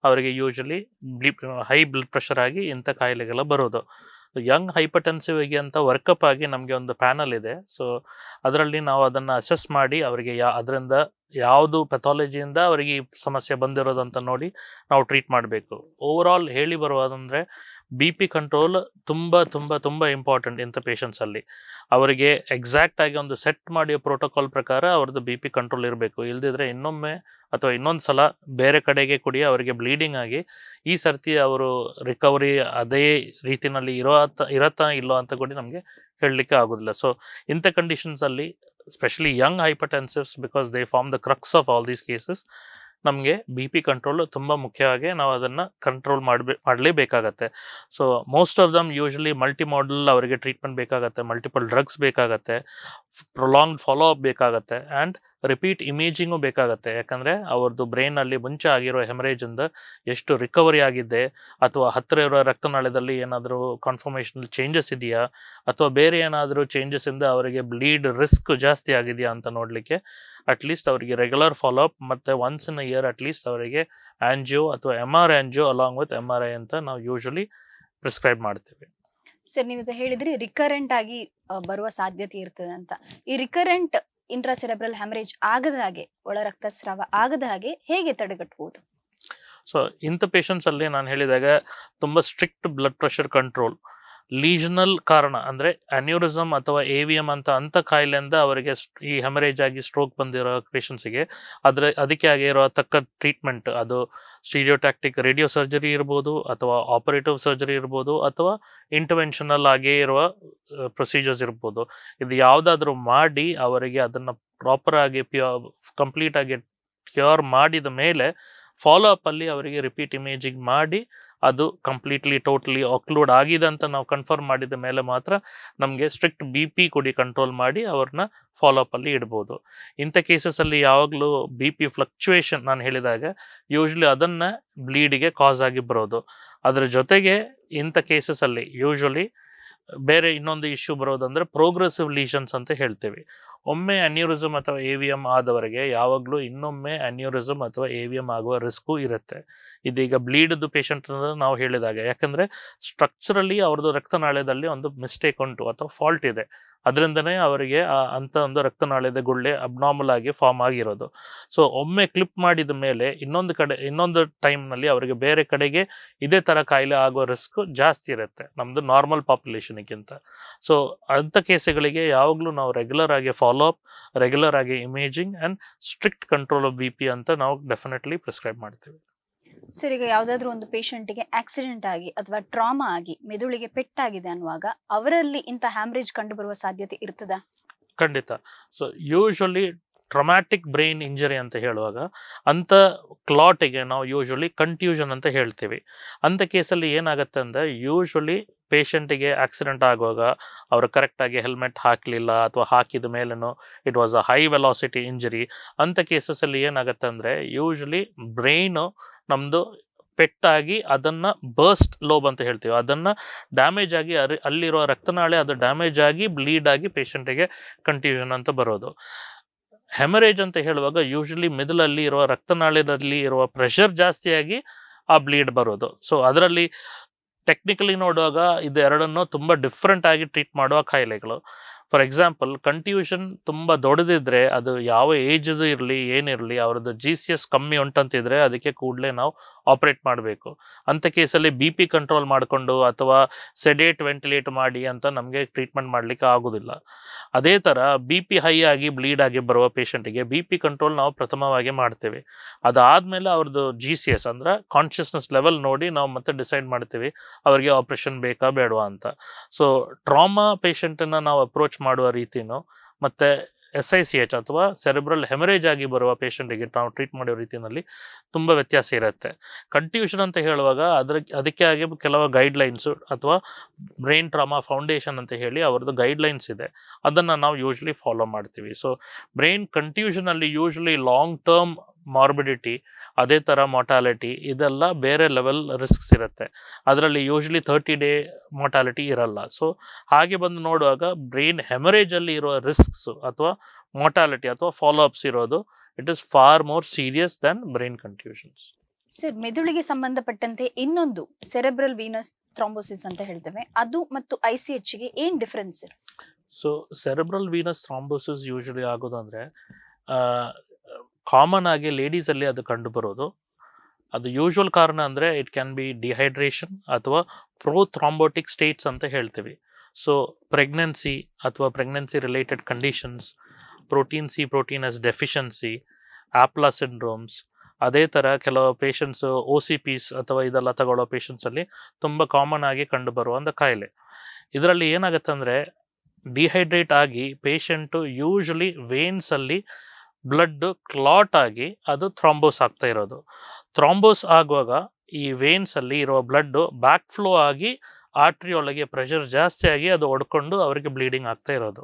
ಅವರಿಗೆ ಯೂಶ್ವಲಿ ಹೈ ಬ್ಲಡ್ ಪ್ರೆಷರ್ ಆಗಿ ಇಂಥ ಕಾಯಿಲೆಗೆಲ್ಲ ಬರೋದು. ಯಂಗ್ ಹೈಪರ್ಟೆನ್ಸಿವ್ಗೆ ಅಂತ ವರ್ಕಪ್ ಆಗಿ ನಮಗೆ ಒಂದು ಪ್ಯಾನಲ್ ಇದೆ. ಸೊ ಅದರಲ್ಲಿ ನಾವು ಅದನ್ನು ಅಸೆಸ್ ಮಾಡಿ ಅವರಿಗೆ ಅದರಿಂದ ಯಾವುದು ಪೆಥಾಲಜಿಯಿಂದ ಅವರಿಗೆ ಈ ಸಮಸ್ಯೆ ಬಂದಿರೋದಂತ ನೋಡಿ ನಾವು ಟ್ರೀಟ್ ಮಾಡಬೇಕು. ಓವರ್ ಆಲ್ ಹೇಳಿ ಬರುವುದಂದರೆ BP ಕಂಟ್ರೋಲ್ ತುಂಬ ತುಂಬ ತುಂಬ ಇಂಪಾರ್ಟೆಂಟ್ ಇಂಥ ಪೇಷಂಟ್ಸಲ್ಲಿ. ಅವರಿಗೆ ಎಕ್ಸಾಕ್ಟ್ ಆಗಿ ಒಂದು ಸೆಟ್ ಮಾಡಿಯೋ ಪ್ರೋಟೋಕಾಲ್ ಪ್ರಕಾರ ಅವ್ರದ್ದು BP ಕಂಟ್ರೋಲ್ ಇರಬೇಕು. ಇಲ್ದಿದ್ರೆ ಇನ್ನೊಮ್ಮೆ ಅಥವಾ ಇನ್ನೊಂದು ಸಲ ಬೇರೆ ಕಡೆಗೆ ಕೂಡಿ ಅವರಿಗೆ ಬ್ಲೀಡಿಂಗ್ ಆಗಿ ಈ ಸರ್ತಿ ಅವರು ರಿಕವರಿ ಅದೇ ರೀತಿಯಲ್ಲಿ ಇರತ್ತಾ ಇಲ್ಲೋ ಅಂತ ಕೂಡ ನಮಗೆ ಹೇಳಲಿಕ್ಕೆ ಆಗೋದಿಲ್ಲ. ಸೊ ಇಂಥ ಕಂಡೀಷನ್ಸಲ್ಲಿ especially young hypertensives, because they form the crux of all these cases, ನಮಗೆ BP ಕಂಟ್ರೋಲ್ ತುಂಬ ಮುಖ್ಯವಾಗಿ ನಾವು ಅದನ್ನು ಕಂಟ್ರೋಲ್ ಮಾಡಲೇಬೇಕಾಗತ್ತೆ. So most of them usually multimodal ಅವರಿಗೆ ಟ್ರೀಟ್ಮೆಂಟ್ ಬೇಕಾಗತ್ತೆ, ಮಲ್ಟಿಪಲ್ ಡ್ರಗ್ಸ್ ಬೇಕಾಗತ್ತೆ, ಪ್ರೊಲಾಂಗ್ಡ್ ಫಾಲೋ ಅಪ್ ಬೇಕಾಗತ್ತೆ, ಆ್ಯಂಡ್ ರಿಪೀಟ್ ಇಮೇಜಿಂಗು ಬೇಕಾಗತ್ತೆ. ಯಾಕಂದರೆ ಅವ್ರದ್ದು ಬ್ರೈನಲ್ಲಿ ಮುಂಚೆ ಆಗಿರೋ ಹೆಮರೇಜಿಂದ ಎಷ್ಟು ರಿಕವರಿ ಆಗಿದೆ, ಅಥವಾ ಹತ್ತಿರ ಇರೋ ರಕ್ತನಾಳದಲ್ಲಿ ಏನಾದರೂ ಕಾನ್ಫರ್ಮೇಷನಲ್ ಚೇಂಜಸ್ ಇದೆಯಾ, ಅಥವಾ ಬೇರೆ ಏನಾದರೂ ಚೇಂಜಸ್ಸಿಂದ ಅವರಿಗೆ ಬ್ಲೀಡ್ ರಿಸ್ಕ್ ಜಾಸ್ತಿ ಆಗಿದೆಯಾ ಅಂತ ನೋಡಲಿಕ್ಕೆ ಅಟ್ಲೀಸ್ಟ್ ಅವರಿಗೆ ರೆಗ್ಯುಲರ್ ಫಾಲೋ ಅಪ್ ಮತ್ತು once in a year at least ಅವರಿಗೆ ಆಂಜಿಯೋ ಅಥವಾ MR angio along with MRI ಅಂತ ನಾವು ಯೂಶ್ವಲಿ ಪ್ರಿಸ್ಕ್ರೈಬ್ ಮಾಡ್ತೀವಿ. ಸರ್, ನೀವೀಗ ಹೇಳಿದ್ರಿ ರಿಕರೆಂಟ್ ಆಗಿ ಬರುವ ಸಾಧ್ಯತೆ ಇರ್ತದೆ ಅಂತ. ಈ ರಿಕರೆಂಟ್ ಇಂಟ್ರಾಸೆರೆಬ್ರಲ್ ಹೆಮರೇಜ್ ಆಗದ ಹಾಗೆ, ಒಳ ರಕ್ತಸ್ರಾವ ಆಗದ ಹಾಗೆ ಹೇಗೆ ತಡೆಗಟ್ಟಬಹುದು? ಸೊ ಇಂಥ ಪೇಷಂಟ್ಸಲ್ಲಿ ನಾನು ಹೇಳಿದಾಗ ತುಂಬ ಸ್ಟ್ರಿಕ್ಟ್ ಬ್ಲಡ್ ಪ್ರೆಷರ್ ಕಂಟ್ರೋಲ್, ಲೀಜನಲ್ ಕಾರಣ ಅಂದರೆ ಅನ್ಯೂರಿಸಮ್ ಅಥವಾ AVM ಅಂಥ ಕಾಯಿಲೆಯಿಂದ ಅವರಿಗೆ ಈ ಹೆಮರೇಜ್ ಆಗಿ ಸ್ಟ್ರೋಕ್ ಬಂದಿರೋ ಪೇಷಂಟ್ಸಿಗೆ ಅದಕ್ಕೆ ಆಗಿರೋ ತಕ್ಕ ಟ್ರೀಟ್ಮೆಂಟ್, ಅದು ಸ್ಟೀರಿಯೋಟ್ಯಾಕ್ಟಿಕ್ ರೇಡಿಯೋ ಸರ್ಜರಿ ಇರ್ಬೋದು, ಅಥವಾ ಆಪರೇಟಿವ್ ಸರ್ಜರಿ ಇರ್ಬೋದು, ಅಥವಾ ಇಂಟರ್ವೆನ್ಷನಲ್ ಆಗೇ ಇರುವ ಪ್ರೊಸೀಜರ್ಸ್ ಇರ್ಬೋದು. ಇದು ಯಾವುದಾದ್ರೂ ಮಾಡಿ ಅವರಿಗೆ ಅದನ್ನು ಪ್ರಾಪರಾಗಿ ಕಂಪ್ಲೀಟ್ ಆಗಿ ಕ್ಯೂರ್ ಮಾಡಿದ ಮೇಲೆ ಫಾಲೋ ಅಪ್ ಅಲ್ಲಿ ಅವರಿಗೆ ರಿಪೀಟ್ ಇಮೇಜಿಂಗ್ ಮಾಡಿ ಅದು ಕಂಪ್ಲೀಟ್ಲಿ ಟೋಟಲಿ ಆಕ್ಲೂಡ್ ಆಗಿದೆ ಅಂತ ನಾವು ಕನ್ಫರ್ಮ್ ಮಾಡಿದ ಮೇಲೆ ಮಾತ್ರ ನಮಗೆ ಸ್ಟ್ರಿಕ್ಟ್ BP ಕೊಡಿ ಕಂಟ್ರೋಲ್ ಮಾಡಿ ಅವ್ರನ್ನ ಫಾಲೋ ಅಪ್ ಅಲ್ಲಿ ಇಡ್ಬೋದು. ಇಂಥ ಕೇಸಸಲ್ಲಿ ಯಾವಾಗಲೂ BP ಫ್ಲಕ್ಚುಯೇಷನ್ ನಾನು ಹೇಳಿದಾಗ ಯೂಶ್ವಲಿ ಅದನ್ನು ಬ್ಲೀಡಿಗೆ ಕಾಸ್ ಆಗಿ ಬರೋದು. ಅದರ ಜೊತೆಗೆ ಇಂಥ ಕೇಸಸಲ್ಲಿ ಯೂಶ್ವಲಿ ಬೇರೆ ಇನ್ನೊಂದು ಇಶ್ಯೂ ಬರೋದಂದ್ರೆ ಪ್ರೋಗ್ರೆಸಿವ್ ಲೀಷನ್ಸ್ ಅಂತ ಹೇಳ್ತೀವಿ. ಒಮ್ಮೆ ಅನ್ಯೂರಿಸಮ್ ಅಥವಾ AVM ಆದವರಿಗೆ ಯಾವಾಗಲೂ ಇನ್ನೊಮ್ಮೆ ಅನ್ಯೂರಿಸಮ್ ಅಥವಾ AVM ಆಗುವ ರಿಸ್ಕು ಇರುತ್ತೆ. ಇದೀಗ ಬ್ಲೀಡ್ದು ಪೇಷಂಟ್ ನಾವು ಹೇಳಿದಾಗ, ಯಾಕಂದರೆ ಸ್ಟ್ರಕ್ಚರಲಿ ಅವ್ರದ್ದು ರಕ್ತನಾಳದಲ್ಲಿ ಒಂದು ಮಿಸ್ಟೇಕ್ ಉಂಟು ಅಥವಾ ಫಾಲ್ಟ್ ಇದೆ, ಅದರಿಂದನೇ ಅವರಿಗೆ ಅಂಥ ಒಂದು ರಕ್ತನಾಳದ ಗುಳ್ಳೆ ಅಬ್ನಾರ್ಮಲ್ ಆಗಿ ಫಾರ್ಮ್ ಆಗಿರೋದು. ಸೊ ಒಮ್ಮೆ ಕ್ಲಿಪ್ ಮಾಡಿದ ಮೇಲೆ ಇನ್ನೊಂದು ಟೈಮ್ನಲ್ಲಿ ಅವರಿಗೆ ಬೇರೆ ಕಡೆಗೆ ಇದೇ ಥರ ಕಾಯಿಲೆ ಆಗೋ ರಿಸ್ಕ್ ಜಾಸ್ತಿ ಇರುತ್ತೆ ನಮ್ಮದು ನಾರ್ಮಲ್ ಪಾಪ್ಯುಲೇಷನ್ಗಿಂತ. ಸೊ ಅಂಥ ಕೇಸುಗಳಿಗೆ ಯಾವಾಗಲೂ ನಾವು ರೆಗ್ಯುಲರ್ ಆಗಿ ಫಾಲೋ ಅಪ್, ರೆಗ್ಯುಲರ್ ಆಗಿ imaging and strict control of BP ಅಂತ ನಾವು ಡೆಫಿನೆಟ್ಲಿ ಪ್ರಿಸ್ಕ್ರೈಬ್ ಮಾಡ್ತೀವಿ. ಸರ್, ಈಗ ಯಾವುದಾದ್ರೂ ಒಂದು ಪೇಷಂಟ್ಗೆ ಆಕ್ಸಿಡೆಂಟ್ ಆಗಿ ಅಥವಾ ಟ್ರಾಮಾ ಆಗಿ ಮೆದುಳಿಗೆ ಪೆಟ್ಟಾಗಿದೆ ಅನ್ನುವಾಗ ಅವರಲ್ಲಿ ಇಂಥ ಹ್ಯಾಮ್ರೇಜ್ ಕಂಡು ಬರುವ ಸಾಧ್ಯತೆ ಇರ್ತದಾ? ಖಂಡಿತ. So usually traumatic brain injury ಅಂತ ಹೇಳುವಾಗ ಅಂಥ ಕ್ಲಾಟಿಗೆ ನಾವು ಯೂಶ್ವಲಿ ಕನ್ಟ್ಯೂಷನ್ ಅಂತ ಹೇಳ್ತೀವಿ. ಅಂಥ ಕೇಸಲ್ಲಿ ಏನಾಗುತ್ತೆ ಅಂದರೆ ಯೂಶ್ವಲಿ ಪೇಷಂಟಿಗೆ ಆಕ್ಸಿಡೆಂಟ್ ಆಗುವಾಗ ಅವರು ಕರೆಕ್ಟಾಗಿ ಹೆಲ್ಮೆಟ್ ಹಾಕಲಿಲ್ಲ, ಅಥವಾ ಹಾಕಿದ ಮೇಲೂ it was a high velocity injury. ಅಂಥ ಕೇಸಸಲ್ಲಿ ಏನಾಗುತ್ತೆ ಅಂದರೆ ಯೂಶ್ವಲಿ ಬ್ರೈನು ನಮ್ಮದು ಪೆಟ್ಟಾಗಿ ಅದನ್ನು ಬರ್ಸ್ಟ್ ಲೋಬ್ ಅಂತ ಹೇಳ್ತೀವಿ, ಅದನ್ನು ಡ್ಯಾಮೇಜ್ ಆಗಿ ಅಲ್ಲಿರೋ ರಕ್ತನಾಳೆ ಅದು ಡ್ಯಾಮೇಜ್ ಆಗಿ ಬ್ಲೀಡ್ ಆಗಿ ಪೇಷಂಟಿಗೆ ಕನ್ಟ್ಯೂಷನ್ ಅಂತ ಬರೋದು. ಹೆಮರೇಜ್ ಅಂತ ಹೇಳುವಾಗ ಯೂಶ್ವಲಿ ಮಿಡಲಲ್ಲಿ ಇರುವ ರಕ್ತನಾಳದಲ್ಲಿ ಇರುವ ಪ್ರೆಷರ್ ಜಾಸ್ತಿಯಾಗಿ ಆ ಬ್ಲೀಡ್ ಬರೋದು. ಸೊ ಅದರಲ್ಲಿ ಟೆಕ್ನಿಕಲಿ ನೋಡುವಾಗ ಇದು ಎರಡನ್ನೂ ತುಂಬ ಡಿಫ್ರೆಂಟ್ ಆಗಿ ಟ್ರೀಟ್ ಮಾಡುವ ಕಾಯಿಲೆಗಳು. ಫಾರ್ ಎಕ್ಸಾಂಪಲ್, ಕನ್ಟ್ಯೂಷನ್ ತುಂಬ ದೊಡ್ಡದಿದ್ರೆ, ಅದು ಯಾವ ಏಜ್ದು ಇರಲಿ ಏನಿರಲಿ, ಅವ್ರದ್ದು GCS ಕಮ್ಮಿ ಉಂಟಂತಿದ್ರೆ ಅದಕ್ಕೆ ಕೂಡಲೇ ನಾವು ಆಪ್ರೇಟ್ ಮಾಡಬೇಕು. ಅಂಥ ಕೇಸಲ್ಲಿ BP ಕಂಟ್ರೋಲ್ ಮಾಡಿಕೊಂಡು ಅಥವಾ ಸೆಡೇಟ್ ವೆಂಟಿಲೇಟ್ ಮಾಡಿ ಅಂತ ನಮಗೆ ಟ್ರೀಟ್ಮೆಂಟ್ ಮಾಡಲಿಕ್ಕೆ ಆಗೋದಿಲ್ಲ. ಅದೇ ಥರ BP ಹೈ ಆಗಿ ಬ್ಲೀಡ್ ಆಗಿ ಬರುವ ಪೇಷಂಟಿಗೆ BP ಕಂಟ್ರೋಲ್ ನಾವು ಪ್ರಥಮವಾಗಿ ಮಾಡ್ತೇವೆ. ಅದಾದಮೇಲೆ ಅವ್ರದ್ದು GCS ಅಂದರೆ ಕಾನ್ಷಿಯಸ್ನೆಸ್ ಲೆವೆಲ್ ನೋಡಿ ನಾವು ಮತ್ತೆ ಡಿಸೈಡ್ ಮಾಡ್ತೀವಿ ಅವರಿಗೆ ಆಪ್ರೇಷನ್ ಬೇಕಾ ಬೇಡವಾ ಅಂತ. ಸೊ ಟ್ರಾಮಾ ಪೇಷಂಟನ್ನು ನಾವು ಅಪ್ರೋಚ್ ಮಾಡುವ ರೀತಿನೂ ಮತ್ತು SICH ಅಥವಾ ಸೆರೆಬ್ರಲ್ ಹೆಮರೇಜ್ ಆಗಿ ಬರುವ ಪೇಷಂಟಿಗೆ ನಾವು ಟ್ರೀಟ್ ಮಾಡೋ ರೀತಿಯಲ್ಲಿ ತುಂಬ ವ್ಯತ್ಯಾಸ ಇರುತ್ತೆ. ಕನ್ಟ್ಯೂಷನ್ ಅಂತ ಹೇಳುವಾಗ ಅದಕ್ಕೆ ಆಗಿ ಕೆಲವು ಗೈಡ್ಲೈನ್ಸು ಅಥವಾ ಬ್ರೈನ್ ಟ್ರಾಮಾ ಫೌಂಡೇಶನ್ ಅಂತ ಹೇಳಿ ಅವ್ರದ್ದು ಗೈಡ್ಲೈನ್ಸ್ ಇದೆ, ಅದನ್ನು ನಾವು ಯೂಶ್ವಲಿ ಫಾಲೋ ಮಾಡ್ತೀವಿ. ಸೊ ಬ್ರೈನ್ ಕನ್ಟ್ಯೂಷನಲ್ಲಿ ಯೂಶ್ವಲಿ ಲಾಂಗ್ ಟರ್ಮ್ ಮಾರ್ಬಿಡಿಟಿ, ಅದೇ ಥರ ಮೊಟಾಲಿಟಿ, ಇದೆಲ್ಲ ಬೇರೆ ಲೆವೆಲ್ ರಿಸ್ಕ್ಸ್ ಇರುತ್ತೆ. ಅದರಲ್ಲಿ ಯೂಶ್ವಲಿ 30 ಡೇ ಮೊಟಾಲಿಟಿ ಇರಲ್ಲ. ಸೊ ಹಾಗೆ ಬಂದು ನೋಡುವಾಗ ಬ್ರೈನ್ ಹೆಮರೇಜಲ್ಲಿ ಇರೋ ರಿಸ್ಕ್ಸ್ ಅಥವಾ ಮೊಟಾಲಿಟಿ ಅಥವಾ ಫಾಲೋ ಅಪ್ಸ್ ಇರೋದು it is far more serious than brain contusions. Sir, ಮೆದುಳಿಗೆ ಸಂಬಂಧಪಟ್ಟಂತೆ ಇನ್ನೊಂದು ಸೆರೆಬ್ರಲ್ ವೀನಸ್ ಥ್ರಾಂಬೋಸಿಸ್ ಅಂತ ಹೇಳ್ತೇವೆ, ಅದು ಮತ್ತು ICH ಗೆ ಏನ್ difference sir? So cerebral venous thrombosis usually ಆಗೋದಂದ್ರೆ ಕಾಮನ್ ಆಗಿ ಲೇಡೀಸಲ್ಲಿ ಅದು ಕಂಡುಬರೋದು. ಅದು ಯೂಶ್ವಲ್ ಕಾರಣ ಅಂದರೆ ಇಟ್ ಕ್ಯಾನ್ ಬಿ ಡಿಹೈಡ್ರೇಷನ್ ಅಥವಾ ಥ್ರಾಂಬೋಟಿಕ್ ಸ್ಟೇಟ್ಸ್ ಅಂತ ಹೇಳ್ತೀವಿ. ಸೊ ಪ್ರೆಗ್ನೆನ್ಸಿ ಅಥವಾ pregnancy related conditions, protein C protein S deficiency, APLA syndromes, ಅದೇ ಥರ ಕೆಲವು ಪೇಷಂಟ್ಸು OCPs ಅಥವಾ ಇದೆಲ್ಲ ತಗೊಳ್ಳೋ ಪೇಷಂಟ್ಸಲ್ಲಿ ತುಂಬ ಕಾಮನ್ ಆಗಿ ಕಂಡುಬರುವಂಥ ಕಾಯಿಲೆ. ಇದರಲ್ಲಿ ಏನಾಗುತ್ತೆ ಅಂದರೆ ಡಿಹೈಡ್ರೇಟ್ ಆಗಿ ಪೇಷಂಟು ಯೂಶ್ವಲಿ ವೇನ್ಸಲ್ಲಿ ಬ್ಲಡ್ ಕ್ಲಾಟ್ ಆಗಿ ಅದು ಥ್ರಾಂಬೋಸ್ ಆಗ್ತಾ ಇರೋದು. ಥ್ರಾಂಬೋಸ್ ಆಗುವಾಗ ಈ ವೇನ್ಸಲ್ಲಿ ಇರೋ ಬ್ಲಡ್ ಬ್ಯಾಕ್ ಫ್ಲೋ ಆಗಿ ಆರ್ಟ್ರಿ ಒಳಗೆ ಪ್ರೆಷರ್ ಜಾಸ್ತಿ ಆಗಿ ಅದು ಒಡ್ಕೊಂಡು ಅವರಿಗೆ ಬ್ಲೀಡಿಂಗ್ ಆಗ್ತಾ ಇರೋದು.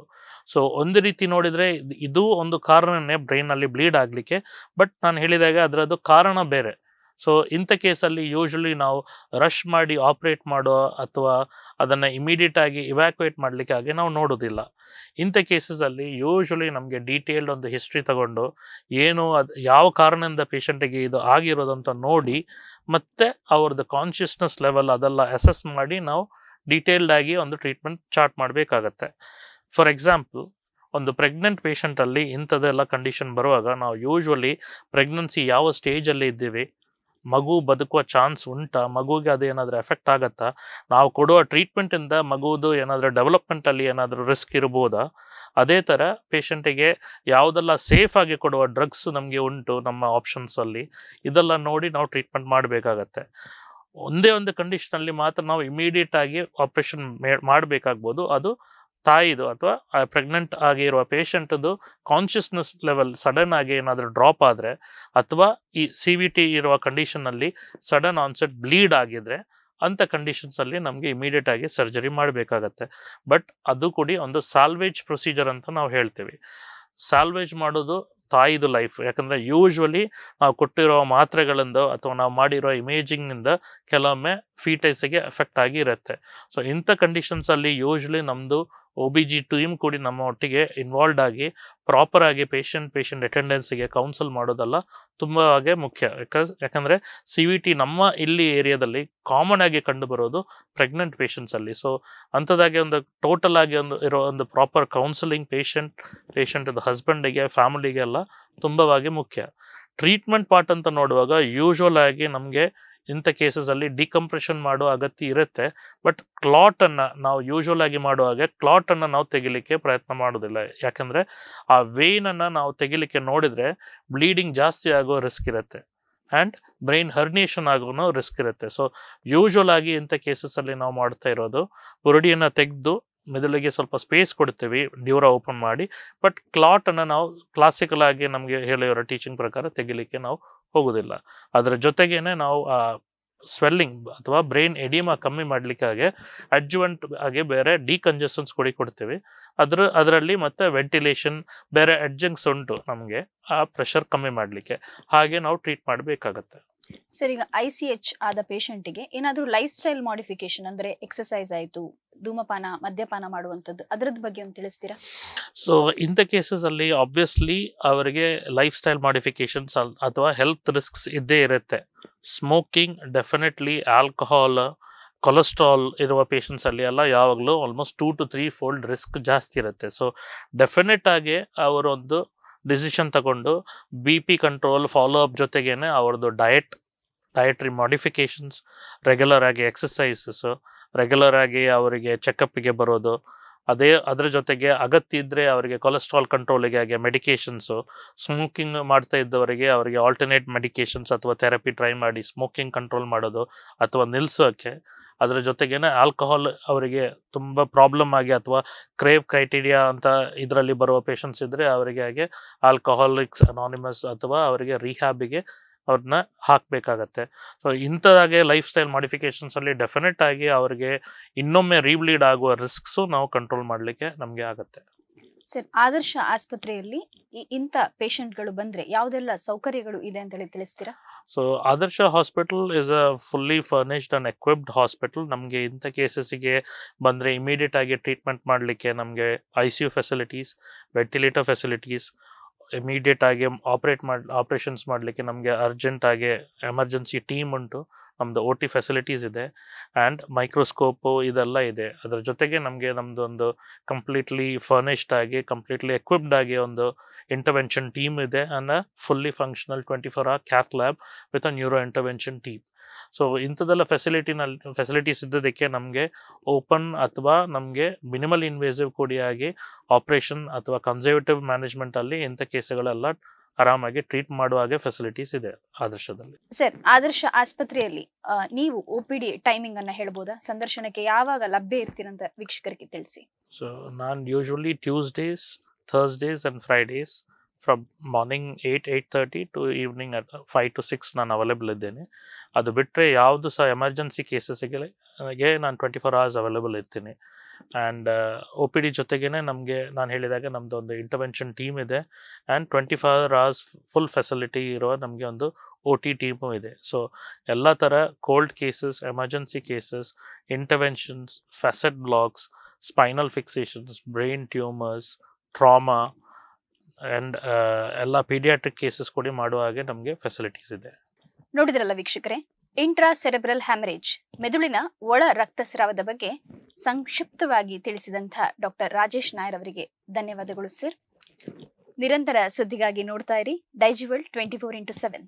ಸೊ ಒಂದು ರೀತಿ ನೋಡಿದರೆ ಇದು ಒಂದು ಕಾರಣನೇ ಬ್ರೈನಲ್ಲಿ ಬ್ಲೀಡ್ ಆಗಲಿಕ್ಕೆ, ಬಟ್ ನಾನು ಹೇಳಿದಾಗ ಅದರದ್ದು ಕಾರಣ ಬೇರೆ. ಸೊ ಇಂಥ ಕೇಸಲ್ಲಿ ಯೂಶ್ವಲಿ ನಾವು ರಶ್ ಮಾಡಿ ಆಪ್ರೇಟ್ ಮಾಡೋ ಅಥವಾ ಅದನ್ನು ಇಮಿಡಿಯೇಟಾಗಿ ಇವ್ಯಾಕ್ಯುಯೇಟ್ ಮಾಡಲಿಕ್ಕೆ ಹಾಗೆ ನಾವು ನೋಡೋದಿಲ್ಲ. ಇಂಥ ಕೇಸಸಲ್ಲಿ ಯೂಶ್ವಲಿ ನಮಗೆ ಡೀಟೇಲ್ಡ್ ಒಂದು ಹಿಸ್ಟ್ರಿ ತಗೊಂಡು ಏನು ಅದು ಯಾವ ಕಾರಣದಿಂದ ಪೇಷಂಟಿಗೆ ಇದು ಆಗಿರೋದಂತ ನೋಡಿ ಮತ್ತೆ ಅವ್ರದ್ದು ಕಾನ್ಷಿಯಸ್ನೆಸ್ ಲೆವೆಲ್ ಅದೆಲ್ಲ ಅಸೆಸ್ ಮಾಡಿ ನಾವು ಡೀಟೇಲ್ಡ್ ಆಗಿ ಒಂದು ಟ್ರೀಟ್ಮೆಂಟ್ ಚಾರ್ಟ್ ಮಾಡಬೇಕಾಗತ್ತೆ. ಫಾರ್ ಎಕ್ಸಾಂಪಲ್, ಒಂದು ಪ್ರೆಗ್ನೆಂಟ್ ಪೇಷಂಟಲ್ಲಿ ಇಂಥದ್ದೆಲ್ಲ ಕಂಡೀಷನ್ ಬರುವಾಗ ನಾವು ಯೂಶ್ವಲಿ ಪ್ರೆಗ್ನೆನ್ಸಿ ಯಾವ ಸ್ಟೇಜಲ್ಲಿ ಇದ್ದೀವಿ, ಮಗು ಬದುಕುವ ಚಾನ್ಸ್ ಉಂಟಾ, ಮಗುವಿಗೆ ಅದೇನಾದರೂ ಎಫೆಕ್ಟ್ ಆಗುತ್ತಾ, ನಾವು ಕೊಡುವ ಟ್ರೀಟ್ಮೆಂಟಿಂದ ಮಗುವುದು ಏನಾದರೂ ಡೆವಲಪ್ಮೆಂಟಲ್ಲಿ ಏನಾದರೂ ರಿಸ್ಕ್ ಇರ್ಬೋದಾ, ಅದೇ ಥರ ಪೇಷಂಟಿಗೆ ಯಾವುದೆಲ್ಲ ಸೇಫ್ ಆಗಿ ಕೊಡುವ ಡ್ರಗ್ಸ್ ನಮಗೆ ಉಂಟು ನಮ್ಮ ಆಪ್ಷನ್ಸಲ್ಲಿ, ಇದೆಲ್ಲ ನೋಡಿ ನಾವು ಟ್ರೀಟ್ಮೆಂಟ್ ಮಾಡಬೇಕಾಗತ್ತೆ. ಒಂದೇ ಒಂದು ಕಂಡೀಷನಲ್ಲಿ ಮಾತ್ರ ನಾವು ಇಮಿಡಿಯೇಟ್ ಆಗಿ ಆಪ್ರೇಷನ್ ಮಾಡಬೇಕಾಗ್ಬೋದು, ಅದು ತಾಯಿದು ಅಥವಾ ಪ್ರೆಗ್ನೆಂಟ್ ಆಗಿರುವ ಪೇಷಂಟ್ದು ಕಾನ್ಷಿಯಸ್ನೆಸ್ ಲೆವೆಲ್ ಸಡನ್ ಆಗಿ ಏನಾದರೂ ಡ್ರಾಪ್ ಆದರೆ ಅಥವಾ ಈ CVT ಇರುವ ಕಂಡೀಷನ್ನಲ್ಲಿ ಸಡನ್ ಆನ್ಸೆಟ್ ಬ್ಲೀಡ್ ಆಗಿದ್ರೆ ಅಂಥ ಕಂಡೀಷನ್ಸಲ್ಲಿ ನಮಗೆ ಇಮಿಡಿಯೇಟ್ ಆಗಿ ಸರ್ಜರಿ ಮಾಡಬೇಕಾಗತ್ತೆ. ಬಟ್ ಅದು ಕೂಡ ಒಂದು ಸಾಲ್ವೇಜ್ ಪ್ರೊಸೀಜರ್ ಅಂತ ನಾವು ಹೇಳ್ತೀವಿ. ಸಾಲ್ವೇಜ್ ಮಾಡೋದು ತಾಯಿದು ಲೈಫ್, ಯಾಕಂದರೆ ಯೂಶ್ವಲಿ ನಾವು ಕೊಟ್ಟಿರೋ ಮಾತ್ರೆಗಳಿಂದ ಅಥವಾ ನಾವು ಮಾಡಿರೋ ಇಮೇಜಿಂಗ್ನಿಂದ ಕೆಲವೊಮ್ಮೆ ಫೀಟೈಸಿಗೆ ಎಫೆಕ್ಟ್ ಆಗಿರುತ್ತೆ. ಸೊ ಇಂಥ ಕಂಡೀಷನ್ಸಲ್ಲಿ ಯೂಶ್ವಲಿ ನಮ್ಮದು OBG ಟೀಮ್ ಕೂಡ ನಮ್ಮ ಒಟ್ಟಿಗೆ ಇನ್ವಾಲ್ವ್ ಆಗಿ ಪ್ರಾಪರ್ ಆಗಿ ಪೇಷಂಟ್ ಅಟೆಂಡೆನ್ಸಿಗೆ ಕೌನ್ಸಲ್ ಮಾಡೋದೆಲ್ಲ ತುಂಬಾಗೆ ಮುಖ್ಯ. ಯಾಕಂದರೆ CVT ನಮ್ಮ ಇಲ್ಲಿ ಏರಿಯಾದಲ್ಲಿ ಕಾಮನ್ ಆಗಿ ಕಂಡು ಬರೋದು ಪ್ರೆಗ್ನೆಂಟ್ ಪೇಷಂಟ್ಸಲ್ಲಿ. ಸೊ ಅಂಥದ್ದಾಗಿ ಒಂದು ಟೋಟಲ್ ಆಗಿ ಇರೋ ಒಂದು ಪ್ರಾಪರ್ ಕೌನ್ಸಲಿಂಗ್ ಪೇಷಂಟ್ ಹಸ್ಬೆಂಡಿಗೆ ಫ್ಯಾಮಿಲಿಗೆ ಎಲ್ಲ ತುಂಬವಾಗಿ ಮುಖ್ಯ. ಟ್ರೀಟ್ಮೆಂಟ್ ಪಾರ್ಟ್ ಅಂತ ನೋಡುವಾಗ ಯೂಶ್ವಲ್ ಆಗಿ ನಮಗೆ ಇಂಥ ಕೇಸಸಲ್ಲಿ ಡಿಕಂಪ್ರೆಷನ್ ಮಾಡೋ ಅಗತ್ಯ ಇರುತ್ತೆ. ಬಟ್ ಕ್ಲಾಟನ್ನು ನಾವು ಯೂಶ್ವಲ್ ಆಗಿ ಮಾಡುವಾಗ ಕ್ಲಾಟನ್ನು ನಾವು ತೆಗಿಲಿಕ್ಕೆ ಪ್ರಯತ್ನ ಮಾಡೋದಿಲ್ಲ, ಯಾಕಂದರೆ ಆ ವೇನನ್ನು ನಾವು ತೆಗಿಲಿಕ್ಕೆ ನೋಡಿದರೆ ಬ್ಲೀಡಿಂಗ್ ಜಾಸ್ತಿ ಆಗೋ ರಿಸ್ಕ್ ಇರುತ್ತೆ ಆ್ಯಂಡ್ ಬ್ರೈನ್ ಹರ್ನಿಯೇಷನ್ ಆಗೋ ರಿಸ್ಕ್ ಇರುತ್ತೆ. ಸೊ ಯೂಶ್ವಲ್ ಆಗಿ ಇಂಥ ಕೇಸಸಲ್ಲಿ ನಾವು ಮಾಡ್ತಾ ಇರೋದು ಬುರುಡಿಯನ್ನು ತೆಗೆದು ಮೆದುಳಿಗೆ ಸ್ವಲ್ಪ ಸ್ಪೇಸ್ ಕೊಡ್ತೀವಿ, ಡ್ಯೂರಾ ಓಪನ್ ಮಾಡಿ. ಬಟ್ ಕ್ಲಾಟನ್ನು ನಾವು ಕ್ಲಾಸಿಕಲ್ ಆಗಿ ನಮಗೆ ಹೇಳಿರೋ ಟೀಚಿಂಗ್ ಪ್ರಕಾರ ತೆಗಿಲಿಕ್ಕೆ ನಾವು ಹೋಗೋದಿಲ್ಲ. ಅದರ ಜೊತೆಗೇನೆ ನಾವು ಸ್ವೆಲ್ಲಿಂಗ್ ಅಥವಾ ಬ್ರೈನ್ ಎಡಿಮಾ ಕಮ್ಮಿ ಮಾಡಲಿಕ್ಕಾಗಿ ಅಡ್ಜುವೆಂಟ್ ಆಗಿ ಬೇರೆ ಡಿಕಂಜೆಷನ್ಸ್ ಕೊಡ್ತೀವಿ. ಅದರಲ್ಲಿ ಮತ್ತೆ ವೆಂಟಿಲೇಷನ್ ಬೇರೆ ಅಡ್ಜಂಕ್ಸ್ ಉಂಟು ನಮಗೆ ಆ ಪ್ರೆಷರ್ ಕಮ್ಮಿ ಮಾಡಲಿಕ್ಕೆ, ಹಾಗೆ ನಾವು ಟ್ರೀಟ್ ಮಾಡಬೇಕಾಗತ್ತೆ. ಸರ್, ಈಗ ICH ಆದ ಪೇಷಂಟಿಗೆ ಏನಾದರೂ ಲೈಫ್ ಸ್ಟೈಲ್ ಮಾಡಿಫಿಕೇಶನ್ ಅಂದ್ರೆ ಎಕ್ಸಸೈಸ್ ಆಯಿತು, ಧೂಮಪಾನ, ಮದ್ಯಪಾನ ಮಾಡುವಂಥದ್ದು, ಅದರದ್ದು ಬಗ್ಗೆ ಒಂದು ತಿಳಿಸ್ತೀರಾ? ಸೊ ಇಂಥ ಕೇಸಸಲ್ಲಿ ಆಬ್ವಿಯಸ್ಲಿ ಅವರಿಗೆ ಲೈಫ್ ಸ್ಟೈಲ್ ಮಾಡಿಫಿಕೇಶನ್ಸ್ ಅಥವಾ ಹೆಲ್ತ್ ರಿಸ್ಕ್ಸ್ ಇದ್ದೇ ಇರುತ್ತೆ. ಸ್ಮೋಕಿಂಗ್, ಡೆಫಿನೆಟ್ಲಿ ಆಲ್ಕೋಹಾಲ್, ಕೊಲೆಸ್ಟ್ರಾಲ್ ಇರುವ ಪೇಷಂಟ್ಸಲ್ಲಿ ಎಲ್ಲ ಯಾವಾಗಲೂ ಆಲ್ಮೋಸ್ಟ್ 2 to 3 fold ರಿಸ್ಕ್ ಜಾಸ್ತಿ ಇರುತ್ತೆ. ಸೊ ಡೆಫಿನೆಟ್ ಆಗಿ ಅವರೊಂದು ಡಿಸಿಷನ್ ತಗೊಂಡು BP ಕಂಟ್ರೋಲ್ ಫಾಲೋ ಅಪ್ ಜೊತೆಗೇನೆ ಅವ್ರದ್ದು ಡಯಟ್ರಿ ಮಾಡಿಫಿಕೇಶನ್ಸ್, ರೆಗ್ಯುಲರ್ ಆಗಿ ಎಕ್ಸಸೈಸಸ್, ರೆಗ್ಯುಲರ್ ಆಗಿ ಅವರಿಗೆ ಚೆಕಪ್ಗೆ ಬರೋದು, ಅದರ ಜೊತೆಗೆ ಅಗತ್ಯ ಇದ್ದರೆ ಅವರಿಗೆ ಕೊಲೆಸ್ಟ್ರಾಲ್ ಕಂಟ್ರೋಲಿಗೆ ಆಗಿ ಮೆಡಿಕೇಶನ್ಸು, ಸ್ಮೋಕಿಂಗ್ ಮಾಡ್ತಾ ಇದ್ದವರಿಗೆ ಅವರಿಗೆ ಆಲ್ಟರ್ನೇಟ್ ಮೆಡಿಕೇಶನ್ಸ್ ಅಥವಾ ಥೆರಪಿ ಟ್ರೈ ಮಾಡಿ ಸ್ಮೋಕಿಂಗ್ ಕಂಟ್ರೋಲ್ ಮಾಡೋದು ಅಥವಾ ನಿಲ್ಲಿಸೋಕ್ಕೆ, ಅದರ ಜೊತೆಗೇನೆ ಆಲ್ಕೋಹಾಲ್ ಅವರಿಗೆ ತುಂಬ ಪ್ರಾಬ್ಲಮ್ ಆಗಿ ಅಥವಾ ಕ್ರೇವ್ ಕ್ರೈಟೀರಿಯಾ ಅಂತ ಇದರಲ್ಲಿ ಬರುವ ಪೇಷಂಟ್ಸ್ ಇದ್ದರೆ ಅವರಿಗೆ ಹಾಗೆ ಆಲ್ಕೋಹಾಲಿಕ್ಸ್ ಅನಾನಿಮಸ್ ಅಥವಾ ಅವರಿಗೆ ರಿಹ್ಯಾಬಿಗೆ ಅವ್ರನ್ನ ಹಾಕಬೇಕಾಗತ್ತೆ. ಸೊ ಇಂಥದಾಗೆ ಲೈಫ್ ಸ್ಟೈಲ್ ಮಾಡಿಫಿಕೇಶನ್ಸಲ್ಲಿ ಡೆಫಿನೆಟ್ ಆಗಿ ಅವರಿಗೆ ಇನ್ನೊಮ್ಮೆ ರೀಬ್ಲೀಡ್ ಆಗುವ ರಿಸ್ಕ್ಸು ನಾವು ಕಂಟ್ರೋಲ್ ಮಾಡಲಿಕ್ಕೆ ನಮಗೆ ಆಗುತ್ತೆ. ಸರ್, ಆದರ್ಶ ಆಸ್ಪತ್ರೆಯಲ್ಲಿ ಇಂಥ ಪೇಷಂಟ್ಗಳು ಬಂದ್ರೆ ಯಾವುದೆಲ್ಲ ಸೌಕರ್ಯಗಳು ಇದೆ ಅಂತ ಹೇಳಿ ತಿಳಿಸ್ತೀರಾ? So Adarsh hospital is a fully furnished and equipped hospital. ನಮಗೆ ಇಂಥ ಕೇಸಸ್ಸಿಗೆ ಬಂದರೆ ಇಮಿಡಿಯೇಟ್ ಆಗಿ ಟ್ರೀಟ್ಮೆಂಟ್ ಮಾಡಲಿಕ್ಕೆ ನಮಗೆ ICU facilities, ventilator facilities, immediate ಆಗಿ ಆಪ್ರೇಷನ್ಸ್ ಮಾಡಲಿಕ್ಕೆ ನಮಗೆ ಅರ್ಜೆಂಟ್ ಆಗಿ ಎಮರ್ಜೆನ್ಸಿ ಟೀಮ್ ಉಂಟು, ನಮ್ಮದು OT ಫೆಸಿಲಿಟೀಸ್ ಇದೆ ಆ್ಯಂಡ್ ಮೈಕ್ರೋಸ್ಕೋಪು ಇದೆಲ್ಲ ಇದೆ. ಅದರ ಜೊತೆಗೆ ನಮಗೆ ನಮ್ಮದು ಒಂದು ಕಂಪ್ಲೀಟ್ಲಿ ಫರ್ನಿಶ್ಡ್ ಆಗಿ ಕಂಪ್ಲೀಟ್ಲಿ ಎಕ್ವಿಪ್ಡ್ ಆಗಿ ಒಂದು ಇಂಟರ್ವೆನ್ಷನ್ ಟೀಮ್ ಇದೆ and fully functional 24 hour cath lab with a neuro intervention team. So ಇಂಥದ್ದೆಲ್ಲ ಫೆಸಿಲಿಟೀಸ್ ಇದ್ದದಕ್ಕೆ ನಮಗೆ ಓಪನ್ ಅಥವಾ ನಮಗೆ ಮಿನಿಮಲ್ ಇನ್ವೇಸಿವ್ ಕೂಡಿಯಾಗಿ ಆಪ್ರೇಷನ್ ಅಥವಾ ಕನ್ಸರ್ವೇಟಿವ್ ಮ್ಯಾನೇಜ್ಮೆಂಟಲ್ಲಿ ಇಂಥ ಕೇಸುಗಳೆಲ್ಲ ಆರಾಮಾಗಿ ಟ್ರೀಟ್ ಮಾಡುವ ಹಾಗೆ ಫೆಸಿಲಿಟೀಸ್ ಇದೆ ಆದರ್ಶದಲ್ಲಿ. ಸರ್, ಆದರ್ಶ ಆಸ್ಪತ್ರೆಯಲ್ಲಿ ನೀವು OPD ಟೈಮಿಂಗ್ ಅನ್ನ ಹೇಳ್ಬೋದಾ? ಸಂದರ್ಶನಕ್ಕೆ ಯಾವಾಗ ಲಭ್ಯ ಇರ್ತೀರಂತ ವೀಕ್ಷಕರಿಗೆ ತಿಳಿಸಿ. ಸೊ ನಾನು usually Tuesdays, Thursdays and Fridays from morning 8-8:30 to evening 5 to 6 ನಾನು ಅವೈಲೇಬಲ್ ಇದ್ದೇನೆ. ಅದು ಬಿಟ್ಟರೆ ಯಾವುದು ಸಹ ಎಮರ್ಜೆನ್ಸಿ ಕೇಸಸ್ಗೆ ನಾನು 24 hours ಅವೈಲೇಬಲ್ ಇರ್ತೀನಿ. ಆ್ಯಂಡ್ OPD ಜೊತೆಗೇ ನಮಗೆ ನಾನು ಹೇಳಿದಾಗ ನಮ್ಮದು ಒಂದು ಇಂಟರ್ವೆನ್ಷನ್ ಟೀಮ್ ಇದೆ ಆ್ಯಂಡ್ 24 hours ಫುಲ್ ಫೆಸಿಲಿಟಿ ಇರುವ ನಮಗೆ ಒಂದು OT ಟೀಮು ಇದೆ. ಸೊ ಎಲ್ಲ ಥರ cold cases, emergency cases, interventions, facet blocks, spinal fixations, brain tumours, trauma and ಎಲ್ಲ ಪೀಡಿಯಾಟ್ರಿಕ್ ಕೇಸಸ್ ಕೂಡ ಮಾಡುವ ಹಾಗೆ ನಮಗೆ ಫೆಸಿಲಿಟೀಸ್ ಇದೆ. ನೋಡಿದ್ರಲ್ಲ ವೀಕ್ಷಕರೇ, ಇಂಟ್ರಾಸೆರೆಬ್ರಲ್ ಹ್ಯಾಮರೇಜ್, ಮೆದುಳಿನ ಒಳ ರಕ್ತಸ್ರಾವದ ಬಗ್ಗೆ ಸಂಕ್ಷಿಪ್ತವಾಗಿ ತಿಳಿಸಿದಂಥ ಡಾಕ್ಟರ್ ರಾಜೇಶ್ ನಾಯರ್ ಅವರಿಗೆ ಧನ್ಯವಾದಗಳು ಸರ್. ನಿರಂತರ ಸುದ್ದಿಗಾಗಿ ನೋಡ್ತಾ ಇರಿ ಡೈಜಿವರ್ಲ್ಡ್ 24x7.